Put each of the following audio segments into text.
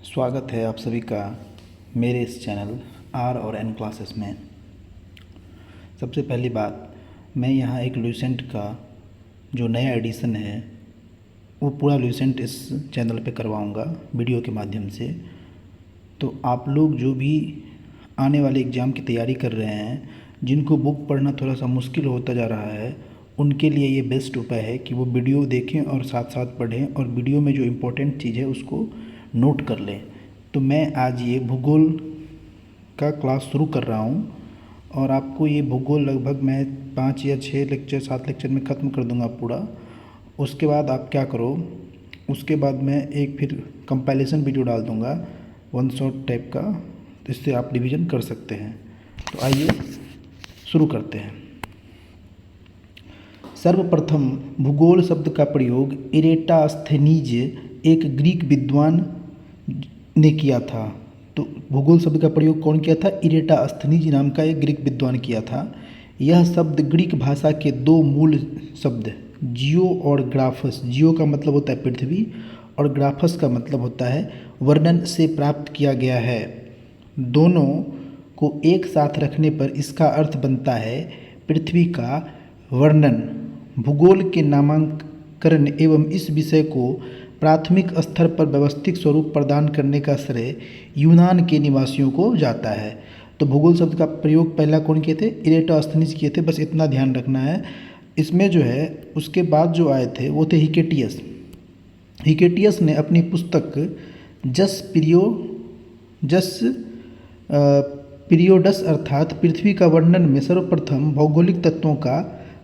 स्वागत है आप सभी का मेरे इस चैनल आर और एन क्लासेस में। सबसे पहली बात, मैं यहाँ एक लुसेंट का जो नया एडिशन है वो पूरा लुसेंट इस चैनल पे करवाऊँगा वीडियो के माध्यम से। तो आप लोग जो भी आने वाले एग्ज़ाम की तैयारी कर रहे हैं, जिनको बुक पढ़ना थोड़ा सा मुश्किल होता जा रहा है, उनके लिए ये बेस्ट उपाय है कि वो वीडियो देखें और साथ साथ पढ़ें और वीडियो में जो इम्पोर्टेंट चीज़ है उसको नोट कर लें। तो मैं आज ये भूगोल का क्लास शुरू कर रहा हूँ और आपको ये भूगोल लगभग मैं 5 या 6 लेक्चर 7 लेक्चर में ख़त्म कर दूँगा पूरा। उसके बाद आप क्या करो, उसके बाद मैं एक फिर कंपाइलेशन वीडियो डाल दूँगा वन शॉट टाइप का, इससे आप रिवीजन कर सकते हैं। तो आइए शुरू करते हैं। सर्वप्रथम भूगोल शब्द का प्रयोग इरेटास्थेनीज एक ग्रीक विद्वान ने किया था। तो भूगोल शब्द का प्रयोग कौन किया था? इरेटास्थेनीज नाम का एक ग्रीक विद्वान किया था। यह शब्द ग्रीक भाषा के दो मूल शब्द जियो और ग्राफस, जियो का मतलब होता है पृथ्वी और ग्राफस का मतलब होता है वर्णन, से प्राप्त किया गया है। दोनों को एक साथ रखने पर इसका अर्थ बनता है पृथ्वी का वर्णन। भूगोल के नामकरण एवं इस विषय को प्राथमिक स्तर पर व्यवस्थित स्वरूप प्रदान करने का श्रेय यूनान के निवासियों को जाता है। तो भूगोल शब्द का प्रयोग पहला कौन किए थे? इरेटास्थेनीज किए थे, बस इतना ध्यान रखना है। इसमें जो है उसके बाद जो आए थे वो थे हिकेटियस। हिकेटियस ने अपनी पुस्तक जस पीरियोडस अर्थात पृथ्वी का वर्णन में सर्वप्रथम भौगोलिक तत्वों का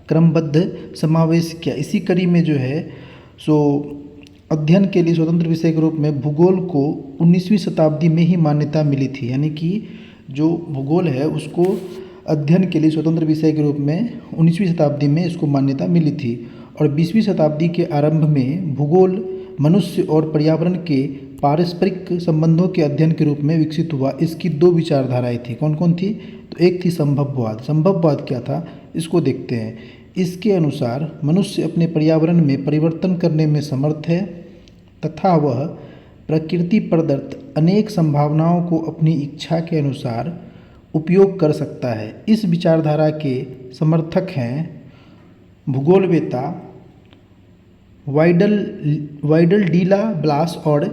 क्रमबद्ध समावेश किया। इसी कड़ी में जो है सो अध्ययन के लिए स्वतंत्र विषय के रूप में भूगोल को 19वीं शताब्दी में ही मान्यता मिली थी। यानी कि जो भूगोल है उसको अध्ययन के लिए स्वतंत्र विषय के रूप में 19वीं शताब्दी में इसको मान्यता मिली थी और 20वीं शताब्दी के आरंभ में भूगोल मनुष्य और पर्यावरण के पारस्परिक संबंधों के अध्ययन के रूप में विकसित हुआ। इसकी दो विचारधाराएं थी। कौन कौन थी? तो एक थी संभववाद। संभववाद क्या था इसको देखते हैं। इसके अनुसार मनुष्य अपने पर्यावरण में परिवर्तन करने में समर्थ है तथा वह प्रकृति प्रदत्त अनेक संभावनाओं को अपनी इच्छा के अनुसार उपयोग कर सकता है। इस विचारधारा के समर्थक हैं भूगोलवेत्ता वाइडल डीला ब्लास और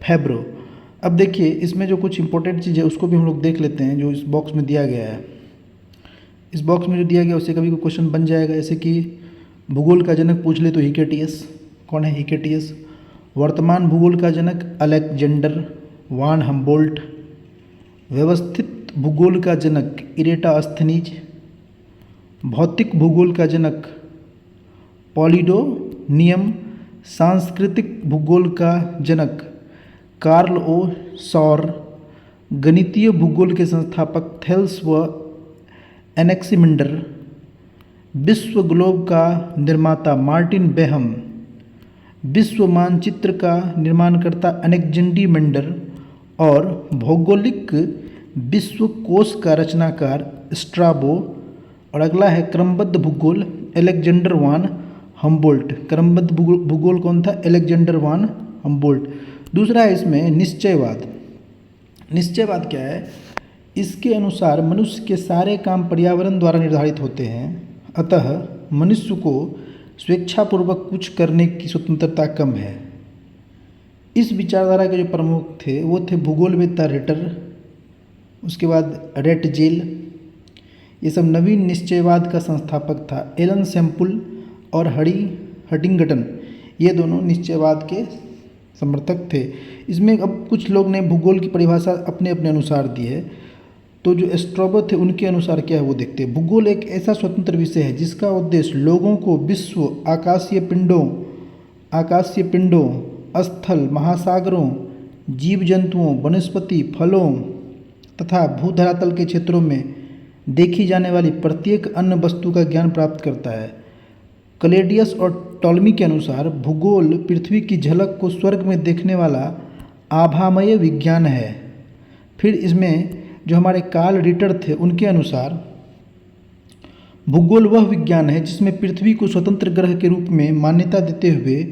फेब्रो। अब देखिए इसमें जो कुछ इंपॉर्टेंट चीज़ है उसको भी हम लोग देख लेते हैं जो इस बॉक्स में दिया गया है। इस बॉक्स में जो दिया गया उससे कभी कोई क्वेश्चन बन जाएगा, जैसे कि भूगोल का जनक पूछ ले तो हिकेटियस। कौन है हिकेटियस? वर्तमान भूगोल का जनक अलेक्जेंडर वान हम्बोल्ट। व्यवस्थित भूगोल का जनक इरेटास्थेनीज। भौतिक भूगोल का जनक पॉलिडोनियम। सांस्कृतिक भूगोल का जनक कार्ल ओ सौर। गणितीय भूगोल के संस्थापक थेल्स व एनेक्सिमिंडर। विश्व ग्लोब का निर्माता मार्टिन बेहम। विश्व मानचित्र का निर्माणकर्ता अलेक्जेंडर और भौगोलिक विश्वकोश का रचनाकार स्ट्राबो। और अगला है क्रमबद्ध भूगोल अलेक्जेंडर वान हम्बोल्ट। क्रमबद्ध भूगोल कौन था? अलेक्जेंडर वान हम्बोल्ट। दूसरा है इसमें निश्चयवाद। निश्चयवाद क्या है? इसके अनुसार मनुष्य के सारे काम पर्यावरण द्वारा निर्धारित होते हैं, अतः मनुष्य को स्वेच्छापूर्वक कुछ करने की स्वतंत्रता कम है। इस विचारधारा के जो प्रमुख थे वो थे भूगोलवेत्ता रिटर, उसके बाद रेटजेल। ये सब नवीन निश्चयवाद का संस्थापक था। एलन सैम्पुल और हडिंगटन, ये दोनों निश्चयवाद के समर्थक थे। इसमें अब कुछ लोग ने भूगोल की परिभाषा अपने अपने अनुसार दी है। तो जो स्ट्राबो थे उनके अनुसार क्या है वो देखते हैं। भूगोल एक ऐसा स्वतंत्र विषय है जिसका उद्देश्य लोगों को विश्व, आकाशीय पिंडों, स्थल, महासागरों, जीव जंतुओं, वनस्पति, फलों तथा भूधरातल के क्षेत्रों में देखी जाने वाली प्रत्येक अन्य वस्तु का ज्ञान प्राप्त करता है। क्लेडियस और टॉलमी के अनुसार भूगोल पृथ्वी की झलक को स्वर्ग में देखने वाला आभामय विज्ञान है। फिर इसमें जो हमारे कार्ल रिटर थे उनके अनुसार भूगोल वह विज्ञान है जिसमें पृथ्वी को स्वतंत्र ग्रह के रूप में मान्यता देते हुए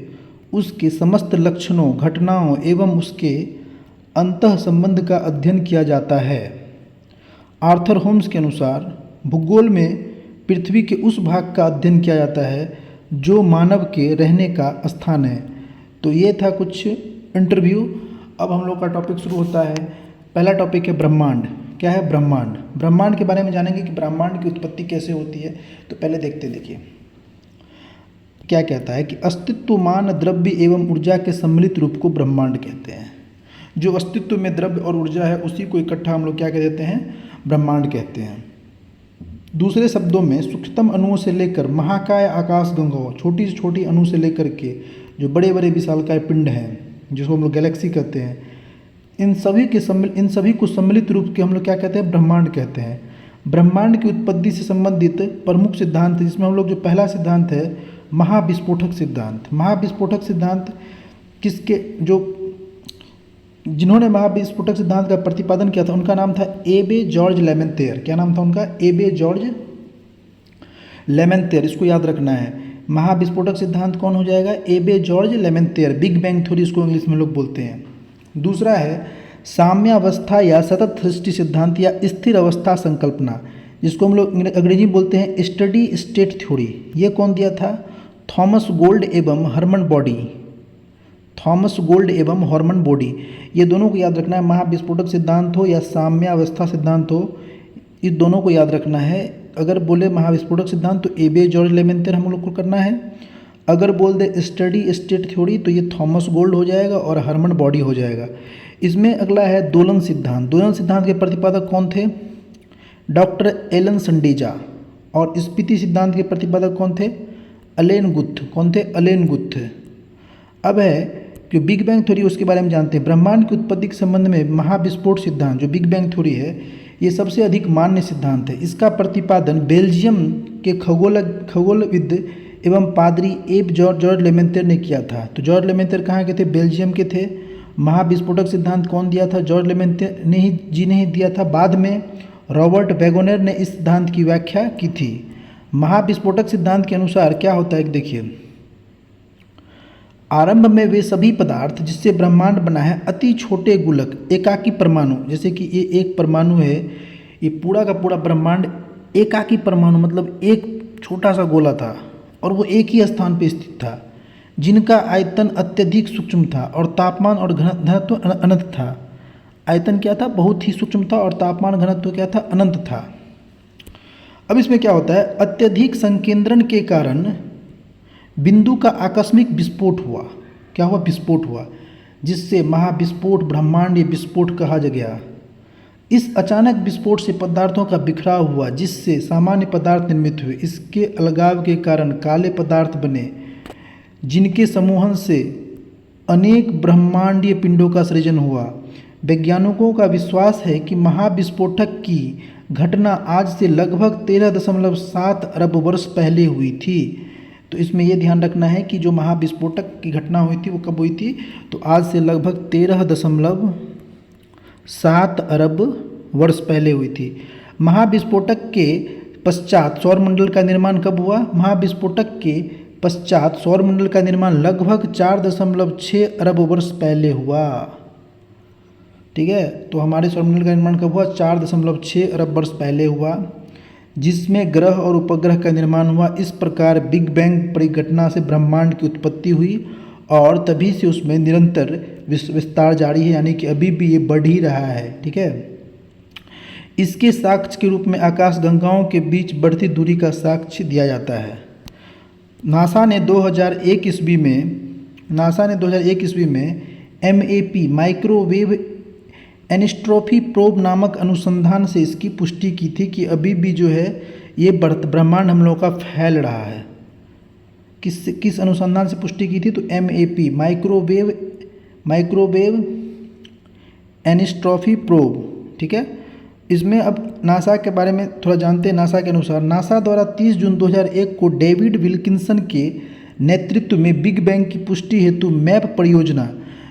उसके समस्त लक्षणों, घटनाओं एवं उसके अंतः संबंध का अध्ययन किया जाता है। आर्थर होम्स के अनुसार भूगोल में पृथ्वी के उस भाग का अध्ययन किया जाता है जो मानव के रहने का स्थान है। तो ये था कुछ इंटरव्यू। अब हम लोग का टॉपिक शुरू होता है। पहला टॉपिक है ब्रह्मांड। क्या है ब्रह्मांड? ब्रह्मांड के बारे में जानेंगे कि ब्रह्मांड की उत्पत्ति कैसे होती है। तो पहले देखिए क्या कहता है कि अस्तित्वमान द्रव्य एवं ऊर्जा के सम्मिलित रूप को ब्रह्मांड कहते हैं। जो अस्तित्व में द्रव्य और ऊर्जा है उसी को इकट्ठा हम लोग क्या कह देते हैं? ब्रह्मांड कहते हैं। दूसरे शब्दों में सूक्ष्मतम अणुओं से लेकर महाकाय आकाश गंगाओं, छोटी से छोटी अणु से लेकर के जो बड़े बड़े विशालकाय पिंड हैं जिसको हम लोग गैलेक्सी कहते हैं, इन सभी को सम्मिलित रूप के हम लोग क्या कहते हैं? ब्रह्मांड कहते हैं। ब्रह्मांड की उत्पत्ति से संबंधित प्रमुख सिद्धांत जिसमें हम लोग जो पहला सिद्धांत है महाविस्फोटक सिद्धांत। महाविस्फोटक सिद्धांत जिन्होंने महाविस्फोटक सिद्धांत का प्रतिपादन किया था उनका नाम था एबे जॉर्ज लेमेंतेयर। क्या नाम था उनका? एबे जॉर्ज लेमेंतेयर। इसको याद रखना है। महाविस्फोटक सिद्धांत कौन हो जाएगा? एबे जॉर्ज लेमेंतेयर। बिग बैंग थ्योरी इसको इंग्लिश में लोग बोलते हैं। दूसरा है साम्यावस्था या सतत सृष्टि सिद्धांत या स्थिर अवस्था संकल्पना, जिसको हम लोग अंग्रेजी में बोलते हैं स्टडी स्टेट थ्योरी। ये कौन दिया था? थॉमस गोल्ड एवं हरमन बॉडी। थॉमस गोल्ड एवं हॉर्मन बॉडी, ये दोनों को याद रखना है। महाविस्फोटक सिद्धांत हो या साम्यावस्था सिद्धांत हो, इस दोनों को याद रखना है। अगर बोले महाविस्फोटक सिद्धांत तो एबे जॉर्ज लेमेंतेयर हम लोग को करना है। अगर बोल दे स्टडी स्टेट थ्योरी तो ये थॉमस गोल्ड हो जाएगा और हरमन बॉडी हो जाएगा। इसमें अगला है दोलन सिद्धांत। दोलन सिद्धांत के प्रतिपादक कौन थे? Doctor Alan Sandage. और स्पीति सिद्धांत के प्रतिपादक कौन थे? Alan Guth. कौन थे? Alan Guth. अब है जो बिग बैंग थ्योरी उसके बारे में जानते हैं। ब्रह्मांड की उत्पत्ति के संबंध में महाविस्फोट सिद्धांत जो बिग बैंग थ्योरी है ये सबसे अधिक मान्य सिद्धांत है। इसका प्रतिपादन बेल्जियम के खगोलविद एवं पादरी एब जॉर्ज लेमेंतेयर ने किया था। तो जॉर्ज लेमेंतेयर कहाँ के थे? बेल्जियम के थे। महाविस्फोटक सिद्धांत कौन दिया था? जॉर्ज लेमेंतेयर ने ही दिया था। बाद में रॉबर्ट वैगोनर ने इस सिद्धांत की व्याख्या की थी। महाविस्फोटक सिद्धांत के अनुसार क्या होता है? देखिए, आरंभ में वे सभी पदार्थ जिससे ब्रह्मांड बना है अति छोटे गोलक एकाकी परमाणु, जैसे कि ये एक परमाणु है, ये पूरा का पूरा ब्रह्मांड एकाकी परमाणु मतलब एक छोटा सा गोला था और वो एक ही स्थान पर स्थित था, जिनका आयतन अत्यधिक सूक्ष्म था और तापमान और घनत्व अनंत था। आयतन क्या था? बहुत ही सूक्ष्म था और तापमान घनत्व क्या था? अनंत था। अब इसमें क्या होता है? अत्यधिक संकेंद्रण के कारण बिंदु का आकस्मिक विस्फोट हुआ। क्या हुआ? विस्फोट हुआ, जिससे महाविस्फोट ब्रह्मांड विस्फोट कहा गया। इस अचानक विस्फोट से पदार्थों का बिखराव हुआ जिससे सामान्य पदार्थ निर्मित हुए। इसके अलगाव के कारण काले पदार्थ बने जिनके समूहन से अनेक ब्रह्मांडीय पिंडों का सृजन हुआ। वैज्ञानिकों का विश्वास है कि महाविस्फोटक की घटना आज से लगभग 13.7 अरब वर्ष पहले हुई थी। तो इसमें यह ध्यान रखना है कि जो महाविस्फोटक की घटना हुई थी वो कब हुई थी? तो आज से लगभग 13.7 अरब वर्ष पहले हुई थी। महाविस्फोटक के पश्चात सौरमंडल का निर्माण कब हुआ? महाविस्फोटक के पश्चात सौरमंडल का निर्माण लगभग 4.6 अरब वर्ष पहले हुआ। ठीक है, तो हमारे सौरमंडल का निर्माण कब हुआ? 4.6 अरब वर्ष पहले हुआ, जिसमें ग्रह और उपग्रह का निर्माण हुआ। इस प्रकार बिग बैंग परिघटना से ब्रह्मांड की उत्पत्ति हुई और तभी से उसमें निरंतर विस्तार जारी है, यानी कि अभी भी ये बढ़ ही रहा है। ठीक है, इसके साक्ष्य के रूप में आकाश गंगाओं के बीच बढ़ती दूरी का साक्ष्य दिया जाता है। नासा ने 2001 ईस्वी में MAP माइक्रोवेव एनिस्ट्रोफी प्रोब नामक अनुसंधान से इसकी पुष्टि की थी कि अभी भी जो है ये ब्रह्मांड हम लोगों का फैल रहा है। किस अनुसंधान से पुष्टि की थी? तो MAP माइक्रोवेव एनिस्ट्रोफी प्रोब। ठीक है, इसमें अब नासा के बारे में थोड़ा जानते हैं। नासा के अनुसार नासा द्वारा 30 जून 2001 को डेविड विल्किंसन के नेतृत्व में बिग बैंग की पुष्टि हेतु मैप परियोजना,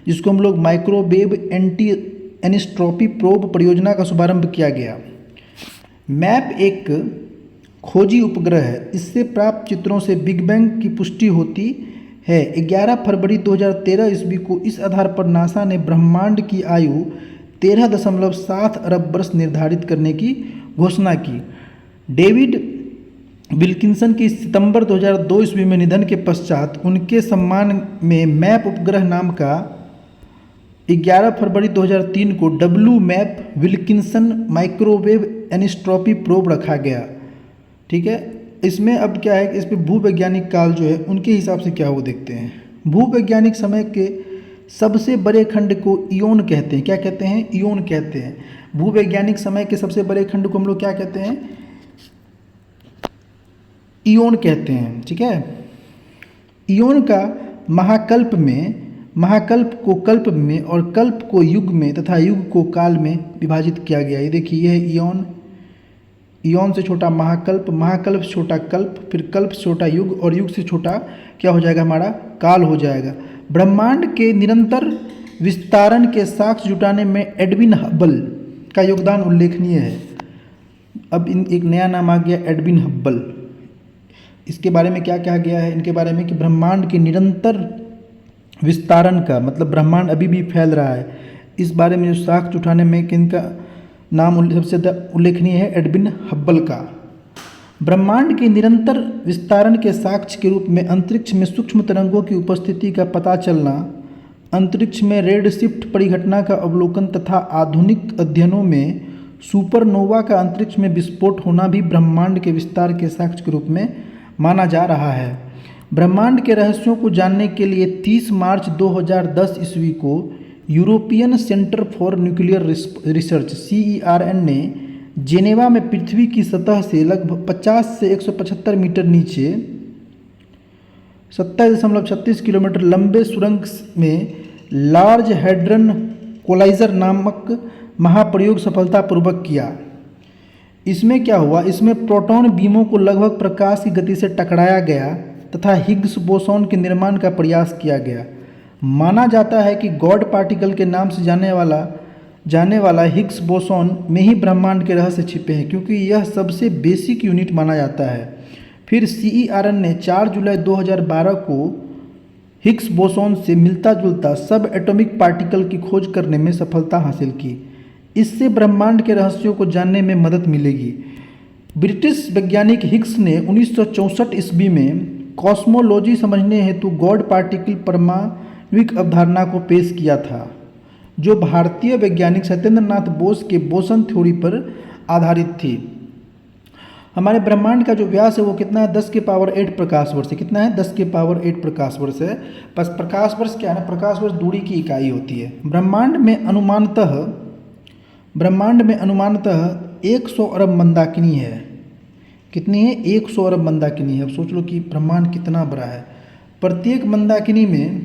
जिसको हम लोग माइक्रोवेव एनिस्ट्रोफी प्रोब परियोजना का शुभारंभ किया गया। मैप एक खोजी उपग्रह है। इससे प्राप्त चित्रों से बिग बैंग की पुष्टि होती है। 11 फरवरी 2013 ईस्वी को इस आधार पर नासा ने ब्रह्मांड की आयु 13.7 अरब वर्ष निर्धारित करने की घोषणा की। डेविड विल्किंसन की सितंबर 2002 ईस्वी में निधन के पश्चात उनके सम्मान में मैप उपग्रह नाम का 11 फरवरी 2003 को W MAP Wilkinson microwave anisotropy probe रखा गया। ठीक है, इसमें अब क्या है कि इस पर भूवैज्ञानिक काल जो है उनके हिसाब से क्या वो देखते हैं। भूवैज्ञानिक समय के सबसे बड़े खंड को इयोन कहते हैं। क्या कहते हैं? इयोन कहते हैं। भूवैज्ञानिक समय के सबसे बड़े खंड को हम लोग क्या कहते हैं? इयोन कहते हैं। ठीक है, इयोन का महाकल्प को कल्प में और कल्प को युग में तथा युग को काल में विभाजित किया गया। ये देखिए, यह है इयोन। इयोन से छोटा महाकल्प, महाकल्प से छोटा कल्प, फिर कल्प से छोटा युग और युग से छोटा क्या हो जाएगा? हमारा काल हो जाएगा। ब्रह्मांड के निरंतर विस्तारण के साक्ष्य जुटाने में एडविन हब्बल का योगदान उल्लेखनीय है। अब एक नया नाम आ गया, एडविन हब्बल। इसके बारे में क्या कहा गया है इनके बारे में कि ब्रह्मांड के निरंतर विस्तारण का मतलब ब्रह्मांड अभी भी फैल रहा है, इस बारे में जो साक्ष्य उठाने में किनका नाम सबसे ज़्यादा उल्लेखनीय है? एडविन हब्बल का। ब्रह्मांड के निरंतर विस्तारण के साक्ष्य के रूप में अंतरिक्ष में सूक्ष्म तरंगों की उपस्थिति का पता चलना, अंतरिक्ष में रेडशिफ्ट परिघटना का अवलोकन तथा आधुनिक अध्ययनों में सुपरनोवा का अंतरिक्ष में विस्फोट होना भी ब्रह्मांड के विस्तार के साक्ष्य के रूप में माना जा रहा है। ब्रह्मांड के रहस्यों को जानने के लिए 30 मार्च 2010 ईस्वी को European centre for nuclear research CERN ने जेनेवा में पृथ्वी की सतह से लगभग 50 से 175 मीटर नीचे 27.36 किलोमीटर लंबे सुरंग में लार्ज हैड्रन कोलाइजर नामक महाप्रयोग सफलतापूर्वक किया। इसमें क्या हुआ? इसमें प्रोटॉन बीमों को लगभग प्रकाश की गति से टकराया गया तथा हिग्स बोसॉन के निर्माण का प्रयास किया गया। माना जाता है कि गॉड पार्टिकल के नाम से जाने वाला हिग्स बोसॉन में ही ब्रह्मांड के रहस्य छिपे हैं, क्योंकि यह सबसे बेसिक यूनिट माना जाता है। फिर CERN ने 4 जुलाई 2012 को हिग्स बोसॉन से मिलता जुलता सब एटॉमिक पार्टिकल की खोज करने में सफलता हासिल की। इससे ब्रह्मांड के रहस्यों को जानने में मदद मिलेगी। ब्रिटिश वैज्ञानिक हिग्स ने 1964 ईस्वी में कॉस्मोलॉजी समझने हेतु गॉड पार्टिकल परमाणुविक अवधारणा को पेश किया था, जो भारतीय वैज्ञानिक सत्येंद्र नाथ बोस के बोसन थ्योरी पर आधारित थी। हमारे ब्रह्मांड का जो व्यास है वो कितना है? 10 के पावर 8 प्रकाश वर्ष है। कितना है? 10 के पावर 8 प्रकाश वर्ष है। बस प्रकाश वर्ष क्या है ना? प्रकाश वर्ष दूरी की इकाई होती है। ब्रह्मांड में अनुमानतः 100 अरब मंदाकिनी है। कितनी है? 100 अरब मंदाकिनी है। अब सोच लो कि ब्रह्मांड कितना बड़ा है। प्रत्येक मंदाकिनी में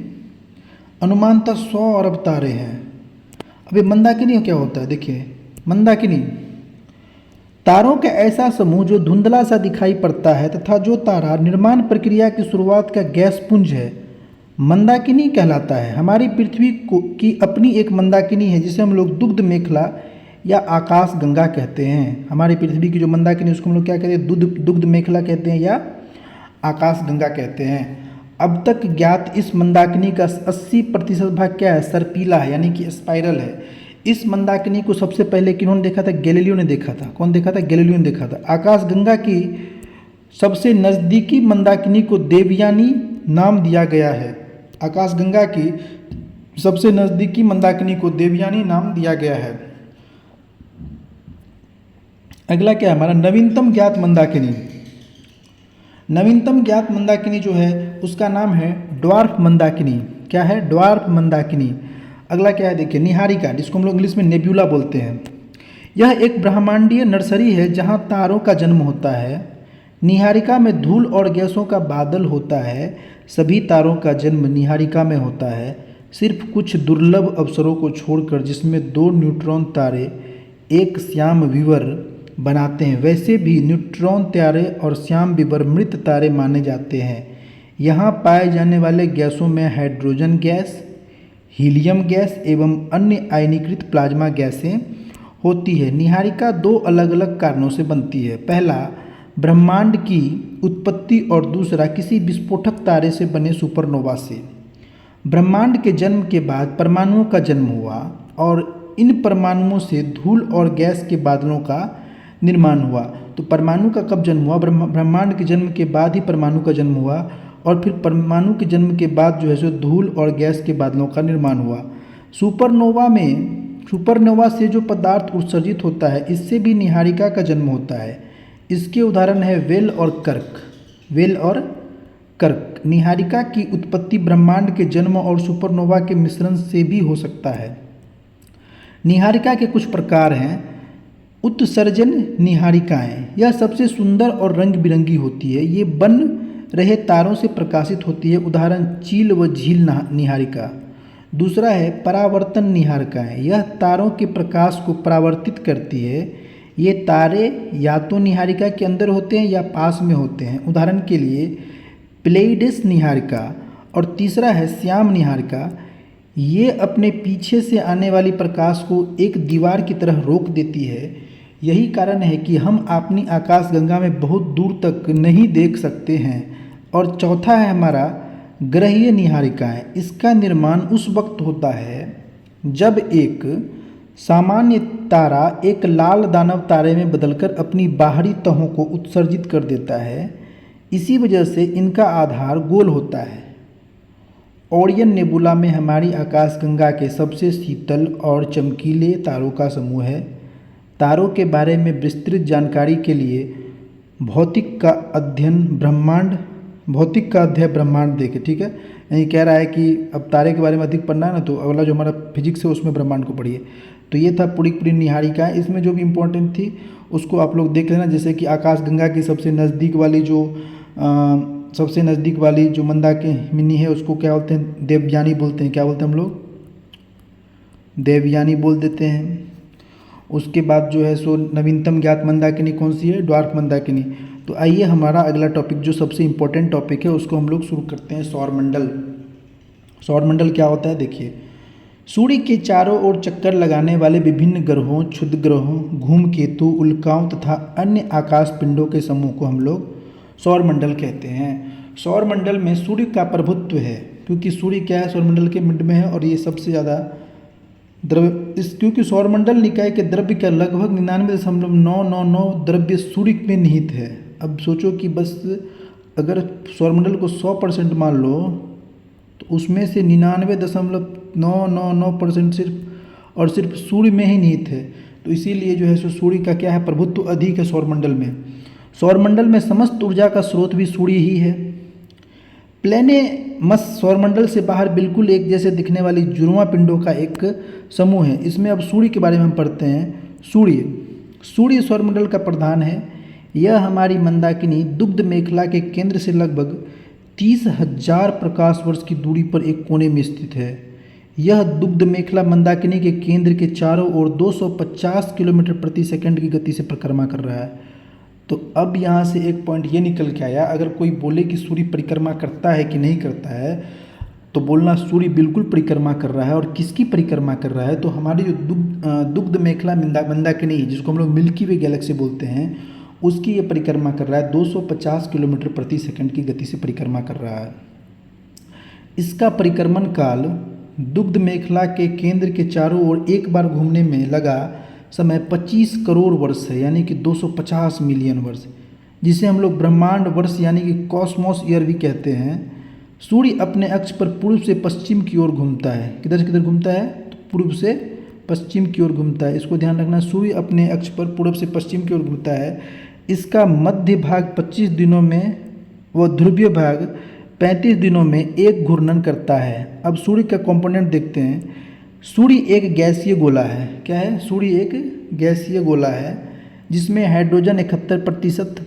अनुमानतः 100 अरब तारे हैं। अब ये मंदाकिनी क्या होता है? देखिए, मंदाकिनी तारों का ऐसा समूह जो धुंधला सा दिखाई पड़ता है तथा जो तारा निर्माण प्रक्रिया की शुरुआत का गैस पुंज है, मंदाकिनी कहलाता है। हमारी पृथ्वी की अपनी एक मंदाकिनी है जिसे हम लोग दुग्ध मेखला या आकाश गंगा कहते हैं। हमारी पृथ्वी की जो मंदाकिनी उसको हम लोग क्या कहते हैं? दुग्ध मेखला कहते हैं या आकाश गंगा कहते हैं। अब तक ज्ञात इस मंदाकिनी का 80% भाग क्या है? सर्पीला है, यानी कि स्पाइरल है। इस मंदाकिनी को सबसे पहले किन्होंने देखा था? गैलीलियो ने देखा था। कौन देखा था? गैलीलियो ने देखा था। आकाश गंगा की सबसे नज़दीकी मंदाकिनी को देवयानी नाम दिया गया है। आकाश गंगा की सबसे नज़दीकी मंदाकिनी को देवयानी नाम दिया गया है। अगला क्या है हमारा? नवीनतम ज्ञात मंदाकिनी। नवीनतम ज्ञात मंदाकिनी जो है उसका नाम है ड्वार्फ मंदाकिनी। क्या है? ड्वार्फ मंदाकिनी। अगला क्या है? देखिए, निहारिका, जिसको हम लोग इंग्लिश में नेब्यूला बोलते हैं। यह एक ब्रह्मांडीय नर्सरी है जहां तारों का जन्म होता है। निहारिका में धूल और गैसों का बादल होता है। सभी तारों का जन्म निहारिका में होता है, सिर्फ कुछ दुर्लभ अवसरों को छोड़कर जिसमें 2 न्यूट्रॉन तारे एक श्याम विवर बनाते हैं। वैसे भी न्यूट्रॉन तारे और श्याम विवर मृत तारे माने जाते हैं। यहाँ पाए जाने वाले गैसों में हाइड्रोजन गैस, हीलियम गैस एवं अन्य आयनीकृत प्लाज्मा गैसें होती है। निहारिका 2 अलग अलग कारणों से बनती है। पहला, ब्रह्मांड की उत्पत्ति और दूसरा किसी विस्फोटक तारे से बने सुपरनोवा से। ब्रह्मांड के जन्म के बाद परमाणुओं का जन्म हुआ और इन परमाणुओं से धूल और गैस के बादलों का निर्माण हुआ। तो परमाणु का कब जन्म हुआ? ब्रह्मांड के जन्म के बाद ही परमाणु का जन्म हुआ और फिर परमाणु के जन्म के बाद जो है सो धूल और गैस के बादलों का निर्माण हुआ। सुपरनोवा से जो पदार्थ उत्सर्जित होता है इससे भी नीहारिका का जन्म होता है। इसके उदाहरण है वेल और कर्क। नीहारिका की उत्पत्ति ब्रह्मांड के जन्म और सुपरनोवा के मिश्रण से भी हो सकता है। नीहारिका के कुछ प्रकार हैं। उत्सर्जन नीहारिकाएँ, यह सबसे सुंदर और रंग बिरंगी होती है। ये बन रहे तारों से प्रकाशित होती है, उदाहरण चील व झील नीहारिका। दूसरा है परावर्तन नीहारिकाएँ, यह तारों के प्रकाश को परावर्तित करती है। ये तारे या तो नीहारिका के अंदर होते हैं या पास में होते हैं, उदाहरण के लिए प्लेइडेस नीहारिका। और तीसरा है श्याम नीहारिका, ये अपने पीछे से आने वाली प्रकाश को एक दीवार की तरह रोक देती है। यही कारण है कि हम अपनी आकाशगंगा में बहुत दूर तक नहीं देख सकते हैं। और चौथा है हमारा ग्रहीय नीहारिकाएँ। इसका निर्माण उस वक्त होता है जब एक सामान्य तारा एक लाल दानव तारे में बदलकर अपनी बाहरी तहों को उत्सर्जित कर देता है। इसी वजह से इनका आधार गोल होता है। ओरियन नेबुला में हमारी आकाशगंगा के सबसे शीतल और चमकीले तारों का समूह है। तारों के बारे में विस्तृत जानकारी के लिए भौतिक का अध्ययन ब्रह्मांड देखें। ठीक है, यही कह रहा है कि अब तारे के बारे में अधिक पढ़ना है ना, तो अगला जो हमारा फिजिक्स है उसमें ब्रह्मांड को पढ़िए। तो ये था पूरी नीहारिकाएँ। इसमें जो भी इम्पोर्टेंट थी उसको आप लोग देख लेना, जैसे कि आकाशगंगा की सबसे नज़दीक वाली जो मंदाकिनी है उसको क्या बोलते हैं? देवयानी बोलते हैं। क्या बोलते हैं हम लोग? देवयानी बोल देते हैं। उसके बाद जो है सो नवीनतम ज्ञात मंदाकिनी कौन सी है? ड्वार्फ मंदाकिनी। तो आइए हमारा अगला टॉपिक जो सबसे इम्पोर्टेंट टॉपिक है उसको हम लोग शुरू करते हैं, सौरमंडल। सौरमंडल क्या होता है? देखिए, सूर्य के चारों ओर चक्कर लगाने वाले विभिन्न ग्रहों, क्षुद्र ग्रहों, धूमकेतु, उल्काओं तथा अन्य आकाश पिंडों के समूह को हम लोग सौरमंडल कहते हैं। सौरमंडल में सूर्य का प्रभुत्व है, क्योंकि सूर्य क्या है? सौरमंडल के मिड में है और ये सबसे ज़्यादा क्योंकि सौरमंडल निकाय के द्रव्य का लगभग 99.999 द्रव्य सूर्य में निहित है। अब सोचो कि बस अगर सौरमंडल को 100% मान लो तो उसमें से 99.999% सिर्फ सूर्य में ही निहित है। तो इसीलिए जो है सो सूर्य का क्या है? प्रभुत्व अधिक है सौरमंडल में। सौरमंडल में समस्त ऊर्जा का स्रोत भी सूर्य ही है। प्लेनेमस सौरमंडल से बाहर बिल्कुल एक जैसे दिखने वाली जुड़वां पिंडों का एक समूह है। इसमें अब सूर्य के बारे में हम पढ़ते हैं। सूर्य सौरमंडल का प्रधान है। यह हमारी मंदाकिनी दुग्ध मेखला के केंद्र से लगभग 30,000 प्रकाश वर्ष की दूरी पर एक कोने में स्थित है। यह दुग्ध मेखला मंदाकिनी के केंद्र के चारों ओर 250 किलोमीटर प्रति सेकंड की गति से परिक्रमा कर रहा है। तो अब यहाँ से एक पॉइंट ये निकल के आया, अगर कोई बोले कि सूर्य परिक्रमा करता है कि नहीं करता है, तो बोलना सूर्य बिल्कुल परिक्रमा कर रहा है। और किसकी परिक्रमा कर रहा है? तो हमारी जो दुग्ध मेखला मंदाकिनी, जिसको हम लोग मिल्की वे गैलेक्सी बोलते हैं, उसकी ये परिक्रमा कर रहा है। 250 किलोमीटर प्रति सेकंड की गति से परिक्रमा कर रहा है। इसका परिक्रमण काल दुग्ध मेखला के केंद्र के चारों ओर एक बार घूमने में लगा समय 25 करोड़ वर्ष है, यानी कि 250 मिलियन वर्ष, जिसे हम लोग ब्रह्मांड वर्ष यानी कि कॉस्मोस ईयर भी कहते हैं। सूर्य अपने अक्ष पर पूर्व से पश्चिम की ओर घूमता है। किधर से किधर घूमता है? तो पूर्व से पश्चिम की ओर घूमता है। इसको ध्यान रखना, सूर्य अपने अक्ष पर पूर्व से पश्चिम की ओर घूमता है। इसका मध्य भाग 25 दिनों में व ध्रुवीय भाग 35 दिनों में एक घूर्णन करता है। अब सूर्य का कंपोनेंट देखते हैं। सूर्य एक गैसीय गोला है। क्या है? सूर्य एक गैसीय गोला है जिसमें हाइड्रोजन 71%,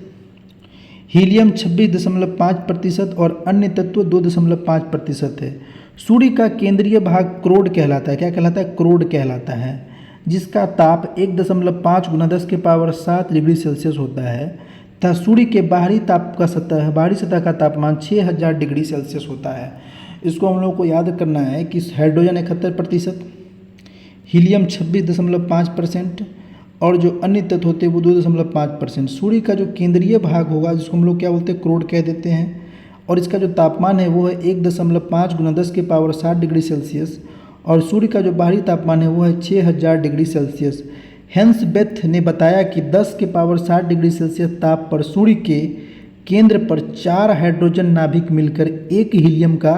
हीलियम 26.5% और अन्य तत्व 2.5% है। सूर्य का केंद्रीय भाग क्रोड कहलाता है। क्या कहलाता है? क्रोड कहलाता है, जिसका ताप 1.5 × 10⁷ डिग्री सेल्सियस होता है तथा सूर्य के बाहरी सतह का तापमान 6000 डिग्री सेल्सियस होता है। इसको हम लोग को याद करना है कि हाइड्रोजन 71%, हीलियम 26.5% और जो अन्य तत्व होते हैं वो 2.5%। सूर्य का जो केंद्रीय भाग होगा जिसको हम लोग क्या बोलते हैं, क्रोड कह देते हैं, और इसका जो तापमान है वो है 1.5 × 10⁻⁷ डिग्री सेल्सियस, और सूर्य का जो बाहरी तापमान है वो है 6000 डिग्री सेल्सियस। हेंस बेथ ने बताया कि 10⁻⁷ डिग्री सेल्सियस ताप पर सूर्य के केंद्र पर 4 हाइड्रोजन नाभिक मिलकर एक हीलियम का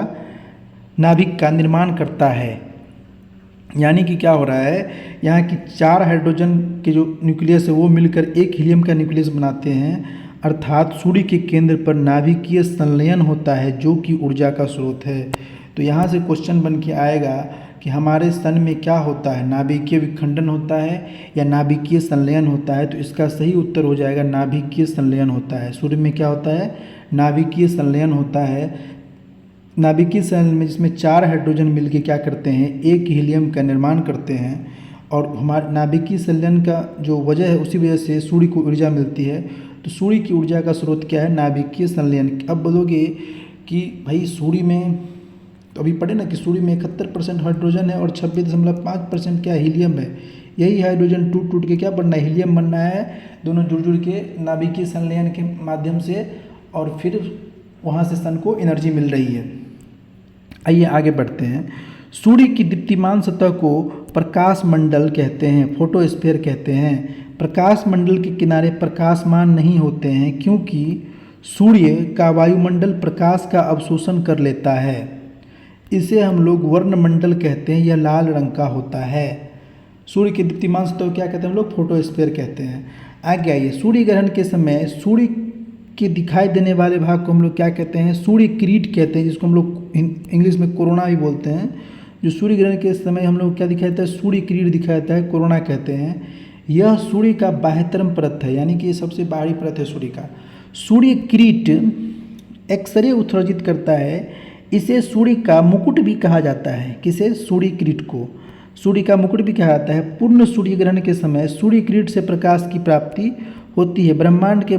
नाभिक का निर्माण करता है। यानी कि क्या हो रहा है, यहाँ की 4 हाइड्रोजन के जो न्यूक्लियस है वो मिलकर एक हीलियम का न्यूक्लियस बनाते हैं, अर्थात सूर्य के केंद्र पर नाभिकीय संलयन होता है जो कि ऊर्जा का स्रोत है। तो यहाँ से क्वेश्चन बन के आएगा कि हमारे सन में क्या होता है, नाभिकीय विखंडन होता है या नाभिकीय संलयन होता है। तो इसका सही उत्तर हो जाएगा नाभिकीय संलयन होता है। सूर्य में क्या होता है, नाभिकीय संलयन होता है। नाभिकीय संलयन में जिसमें 4 हाइड्रोजन मिलके क्या करते हैं, एक हीलियम का निर्माण करते हैं, और हमारे नाभिकीय संलयन का जो वजह है उसी वजह से सूर्य को ऊर्जा मिलती है। तो सूर्य की ऊर्जा का स्रोत क्या है, नाभिकीय संलयन। अब बोलोगे कि भाई सूर्य में, तो अभी पढ़े ना कि सूर्य में 71% हाइड्रोजन है और 26.5% क्या हीलियम है। यही हाइड्रोजन टूट टूट के क्या बनना है, हीलियम बनना है, दोनों जुड़ जुड़ के नाभिकीय संलयन के माध्यम से, और फिर वहाँ से सन को एनर्जी मिल रही है। आइए आगे बढ़ते हैं। सूर्य की दीप्तिमान सतह को प्रकाश मंडल कहते हैं, फोटोस्फीयर कहते हैं। प्रकाश मंडल के किनारे प्रकाशमान नहीं होते हैं क्योंकि सूर्य का वायुमंडल प्रकाश का अवशोषण कर लेता है। इसे हम लोग वर्णमंडल कहते हैं, यह लाल रंग का होता है। सूर्य की दीप्तिमान सतह को क्या कहते हैं हम लोग, फोटोस्फीयर कहते हैं। आगे आइए, सूर्य ग्रहण के समय सूर्य के दिखाई देने वाले भाग को हम लोग क्या कहते हैं, सूर्य किरीट कहते हैं, जिसको हम लोग इंग्लिश में कोरोना भी बोलते हैं। जो सूर्य ग्रहण के समय हम लोग क्या दिखाई देता है, सूर्य किरीट दिखाई देता है, कोरोना कहते हैं। यह सूर्य का बाह्यतम परत है, यानी कि ये सबसे बाहरी परत है सूर्य का। सूर्य किरीट एक्सरे उत्सर्जित करता है, इसे सूर्य का मुकुट भी कहा जाता है। किसे, सूर्य किरीट को सूर्य का मुकुट भी कहा जाता है। पूर्ण सूर्य ग्रहण के समय सूर्य किरीट से प्रकाश की प्राप्ति होती है। ब्रह्मांड के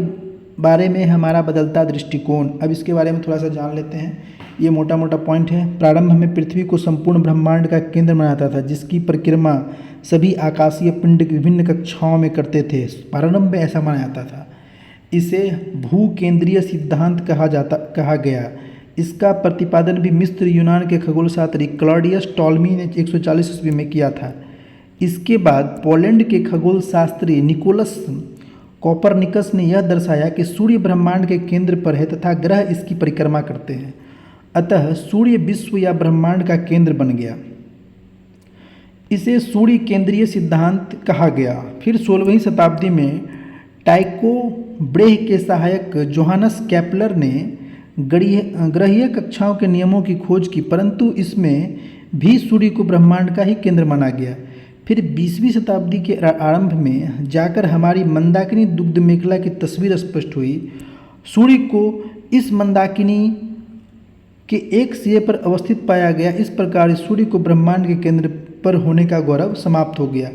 बारे में हमारा बदलता दृष्टिकोण, अब इसके बारे में थोड़ा सा जान लेते हैं। ये मोटा मोटा पॉइंट है। प्रारंभ में पृथ्वी को संपूर्ण ब्रह्मांड का केंद्र माना था, जिसकी परिक्रमा सभी आकाशीय पिंड विभिन्न कक्षाओं में करते थे। प्रारंभ में ऐसा माना जाता था। इसे भूकेंद्रीय सिद्धांत कहा गया। इसका प्रतिपादन भी मिस्र यूनान के खगोलशास्त्री क्लॉडियस टॉलमी ने 140 ईस्वी में किया था। इसके बाद पोलैंड के खगोलशास्त्री निकोलस कोपरनिकस ने यह दर्शाया कि सूर्य ब्रह्मांड के केंद्र पर है तथा ग्रह इसकी परिक्रमा करते हैं, अतः सूर्य विश्व या ब्रह्मांड का केंद्र बन गया। इसे सूर्य केंद्रीय सिद्धांत कहा गया। फिर 16वीं शताब्दी में टाइको ब्रेह के सहायक जोहानस केपलर ने ग्रहीय कक्षाओं के नियमों की खोज की, परंतु इसमें भी सूर्य को ब्रह्मांड का ही केंद्र माना गया। फिर 20वीं शताब्दी के आरंभ में जाकर हमारी मंदाकिनी दुग्ध मेखला की तस्वीर स्पष्ट हुई। सूर्य को इस मंदाकिनी के एक सिरे पर अवस्थित पाया गया। इस प्रकार सूर्य को ब्रह्मांड के केंद्र पर होने का गौरव समाप्त हो गया।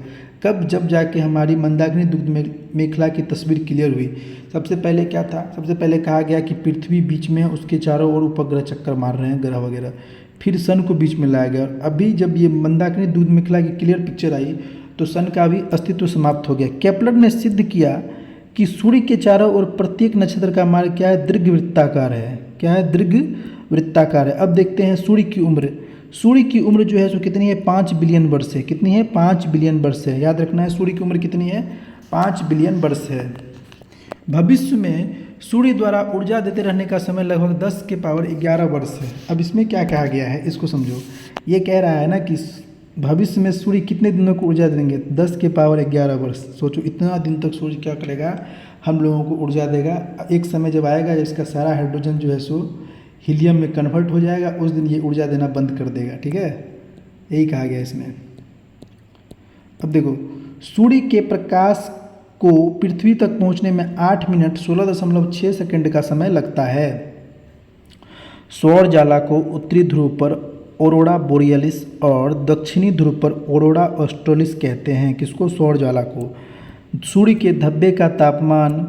कब, जब जाके हमारी मंदाकिनी दुग्ध मेखला की तस्वीर क्लियर हुई। सबसे पहले क्या था, सबसे पहले कहा गया कि पृथ्वी बीच में है, उसके चारों ओर उपग्रह चक्कर मार रहे हैं, ग्रह वगैरह। फिर सन को बीच में लाया गया, और अभी जब ये मंदाकिनी दूध मेखला की क्लियर पिक्चर आई तो सन का भी अस्तित्व समाप्त हो गया। केपलर ने सिद्ध किया कि सूर्य के चारों ओर प्रत्येक नक्षत्र का मार्ग क्या है, दीर्घवृत्ताकार है। क्या है, दीर्घवृत्ताकार है। अब देखते हैं सूर्य की उम्र। सूर्य की उम्र जो है सो कितनी है, 5 बिलियन वर्ष है। कितनी है, 5 बिलियन वर्ष है। याद रखना है, सूर्य की उम्र कितनी है, 5 बिलियन वर्ष है। भविष्य में सूर्य द्वारा ऊर्जा देते रहने का समय लगभग 10⁻11 वर्ष है। अब इसमें क्या कहा गया है, इसको समझो। ये कह रहा है ना कि भविष्य में सूर्य कितने दिनों को ऊर्जा देंगे, 10⁻11 वर्ष। सोचो इतना दिन तक सूर्य क्या करेगा, हम लोगों को ऊर्जा देगा। एक समय जब आएगा जब इसका सारा हाइड्रोजन जो है सो हीलियम में कन्वर्ट हो जाएगा, उस दिन ये ऊर्जा देना बंद कर देगा। ठीक है, यही कहा गया इसमें। अब देखो, सूर्य के प्रकाश को पृथ्वी तक पहुंचने में 8 मिनट 16.6 सेकंड का समय लगता है। सौर ज्वाला को उत्तरी ध्रुव पर ऑरोरा बोरियलिस और दक्षिणी ध्रुव पर ऑरोरा ऑस्ट्रेलिस कहते हैं। किसको, सौर ज्वाला को। सूर्य के धब्बे का तापमान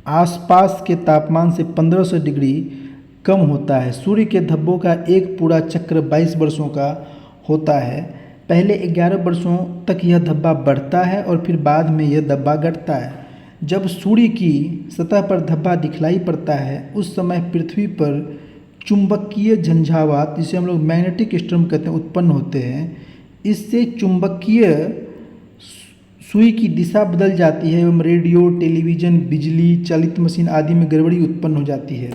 आसपास के तापमान से 1500 डिग्री कम होता है। सूर्य के धब्बों का एक पूरा चक्र 22 वर्षों का होता है। पहले 11 वर्षों तक यह धब्बा बढ़ता है और फिर बाद में यह धब्बा घटता है। जब सूर्य की सतह पर धब्बा दिखलाई पड़ता है उस समय पृथ्वी पर चुंबकीय झंझावात, जिसे हम लोग मैग्नेटिक स्टॉर्म कहते हैं, उत्पन्न होते हैं। इससे चुंबकीय सुई की दिशा बदल जाती है एवं रेडियो, टेलीविज़न, बिजली चालित मशीन आदि में गड़बड़ी उत्पन्न हो जाती है।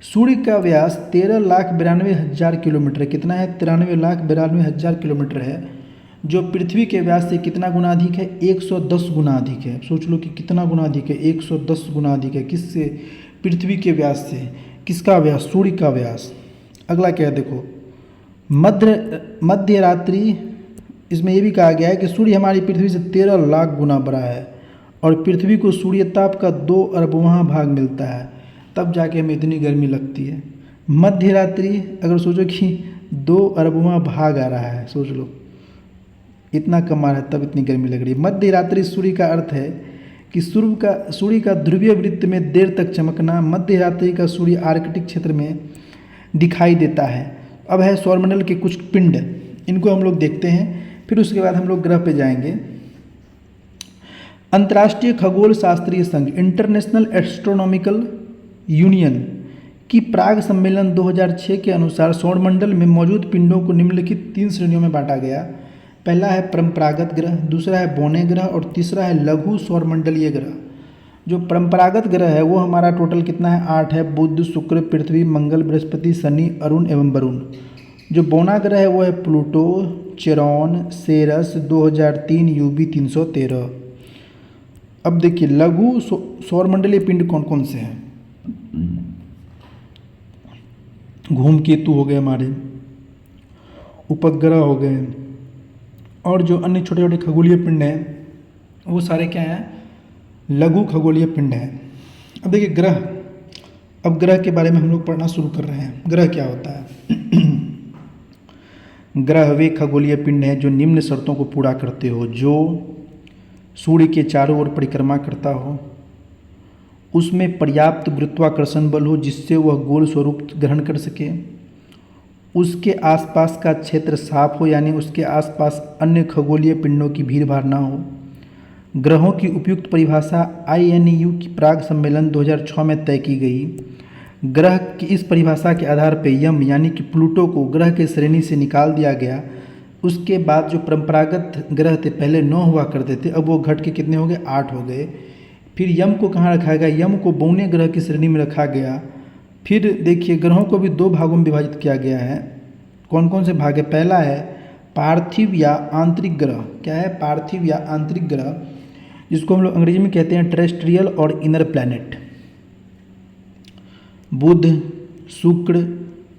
सूर्य का व्यास 13,92,000 किलोमीटर है। कितना है? 93,92,000 किलोमीटर है, जो पृथ्वी के व्यास से कितना गुना अधिक है? 110 गुना अधिक है। सोच लो कि कितना गुना अधिक है? 110 गुना अधिक है। किससे? पृथ्वी के व्यास से। किसका व्यास? सूर्य का व्यास। अगला क्या है देखो, मध्य रात्रि। इसमें यह भी कहा गया है कि सूर्य हमारी पृथ्वी से 13 लाख गुना बड़ा है और पृथ्वी को सूर्य ताप का 2 अरबवां भाग मिलता है, तब जाके हमें इतनी गर्मी लगती है। मध्य रात्रि, अगर सोचो कि 2 अरबवां भाग आ रहा है, सोच लो इतना कम आ रहा है तब इतनी गर्मी लग रही है। मध्य रात्रि सूर्य का अर्थ है कि सूर्य का ध्रुवीय वृत्त में देर तक चमकना। मध्य रात्रि का सूर्य आर्कटिक क्षेत्र में दिखाई देता है। अब है सौरमंडल के कुछ पिंड, इनको हम लोग देखते हैं, फिर उसके बाद हम लोग ग्रह पे जाएंगे। अंतर्राष्ट्रीय खगोल शास्त्रीय संघ इंटरनेशनल एस्ट्रोनॉमिकल यूनियन की प्राग सम्मेलन 2006 के अनुसार सौरमंडल में मौजूद पिंडों को निम्नलिखित 3 श्रेणियों में बांटा गया। पहला है परंपरागत ग्रह, दूसरा है बौने ग्रह और तीसरा है लघु सौरमंडलीय ग्रह। जो परंपरागत ग्रह है वो हमारा टोटल कितना है? 8 है। बुध, शुक्र, पृथ्वी, मंगल, बृहस्पति, शनि, अरुण एवं वरुण। जो बौना ग्रह है वो है प्लूटो, चेरॉन, सेरस, 2003 यूबी 313। अब देखिए लघु सौरमंडलीय पिंड कौन कौन से हैं? धूमकेतु हो गए, हमारे उपग्रह हो गए, और जो अन्य छोटे छोटे खगोलीय पिंड हैं वो सारे क्या हैं? लघु खगोलीय पिंड हैं। अब देखिए ग्रह, अब ग्रह के बारे में हम लोग पढ़ना शुरू कर रहे हैं। ग्रह क्या होता है? ग्रह वे खगोलीय पिंड हैं जो निम्न शर्तों को पूरा करते हो: जो सूर्य के चारों ओर परिक्रमा करता हो, उसमें पर्याप्त गुरुत्वाकर्षण बल हो जिससे वह गोल स्वरूप ग्रहण कर सके, उसके आसपास का क्षेत्र साफ हो यानी उसके आसपास अन्य खगोलीय पिंडों की भीड़ भाड़ ना हो। ग्रहों की उपयुक्त परिभाषा INEU की प्राग सम्मेलन 2006 में तय की गई। ग्रह की इस परिभाषा के आधार पर यम यानी कि प्लूटो को ग्रह के श्रेणी से निकाल दिया गया। उसके बाद जो परंपरागत ग्रह थे पहले 9 हुआ करते थे, अब वो घट के कितने हो गए? 8 हो गए। फिर यम को कहाँ रखा गया? यम को बौने ग्रह की श्रेणी में रखा गया। फिर देखिए ग्रहों को भी 2 भागों में विभाजित किया गया है। कौन कौन से भाग है? पहला है पार्थिव या आंतरिक ग्रह। क्या है? पार्थिव या आंतरिक ग्रह, जिसको हम लोग अंग्रेजी में कहते हैं टेरेस्ट्रियल और इनर प्लैनेट। बुध, शुक्र,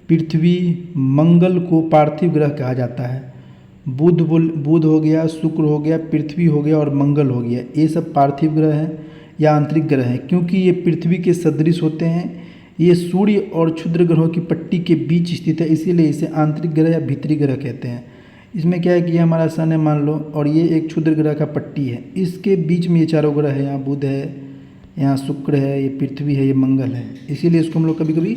पृथ्वी, मंगल को पार्थिव ग्रह कहा जाता है। बुध हो गया, शुक्र हो गया, पृथ्वी हो गया और मंगल हो गया, ये सब पार्थिव ग्रह हैं या आंतरिक ग्रह हैं, क्योंकि ये पृथ्वी के सदृश होते हैं। ये सूर्य और क्षुद्र ग्रहों की पट्टी के बीच स्थित है, इसीलिए इसे आंतरिक ग्रह या भीतरी ग्रह कहते हैं। इसमें क्या है कि ये हमारा सन है मान लो, और ये एक क्षुद्र ग्रह का पट्टी है, इसके बीच में ये चारों ग्रह है। यहाँ बुध है, यहाँ शुक्र है, ये पृथ्वी है, ये मंगल है, इसीलिए इसको हम लोग कभी कभी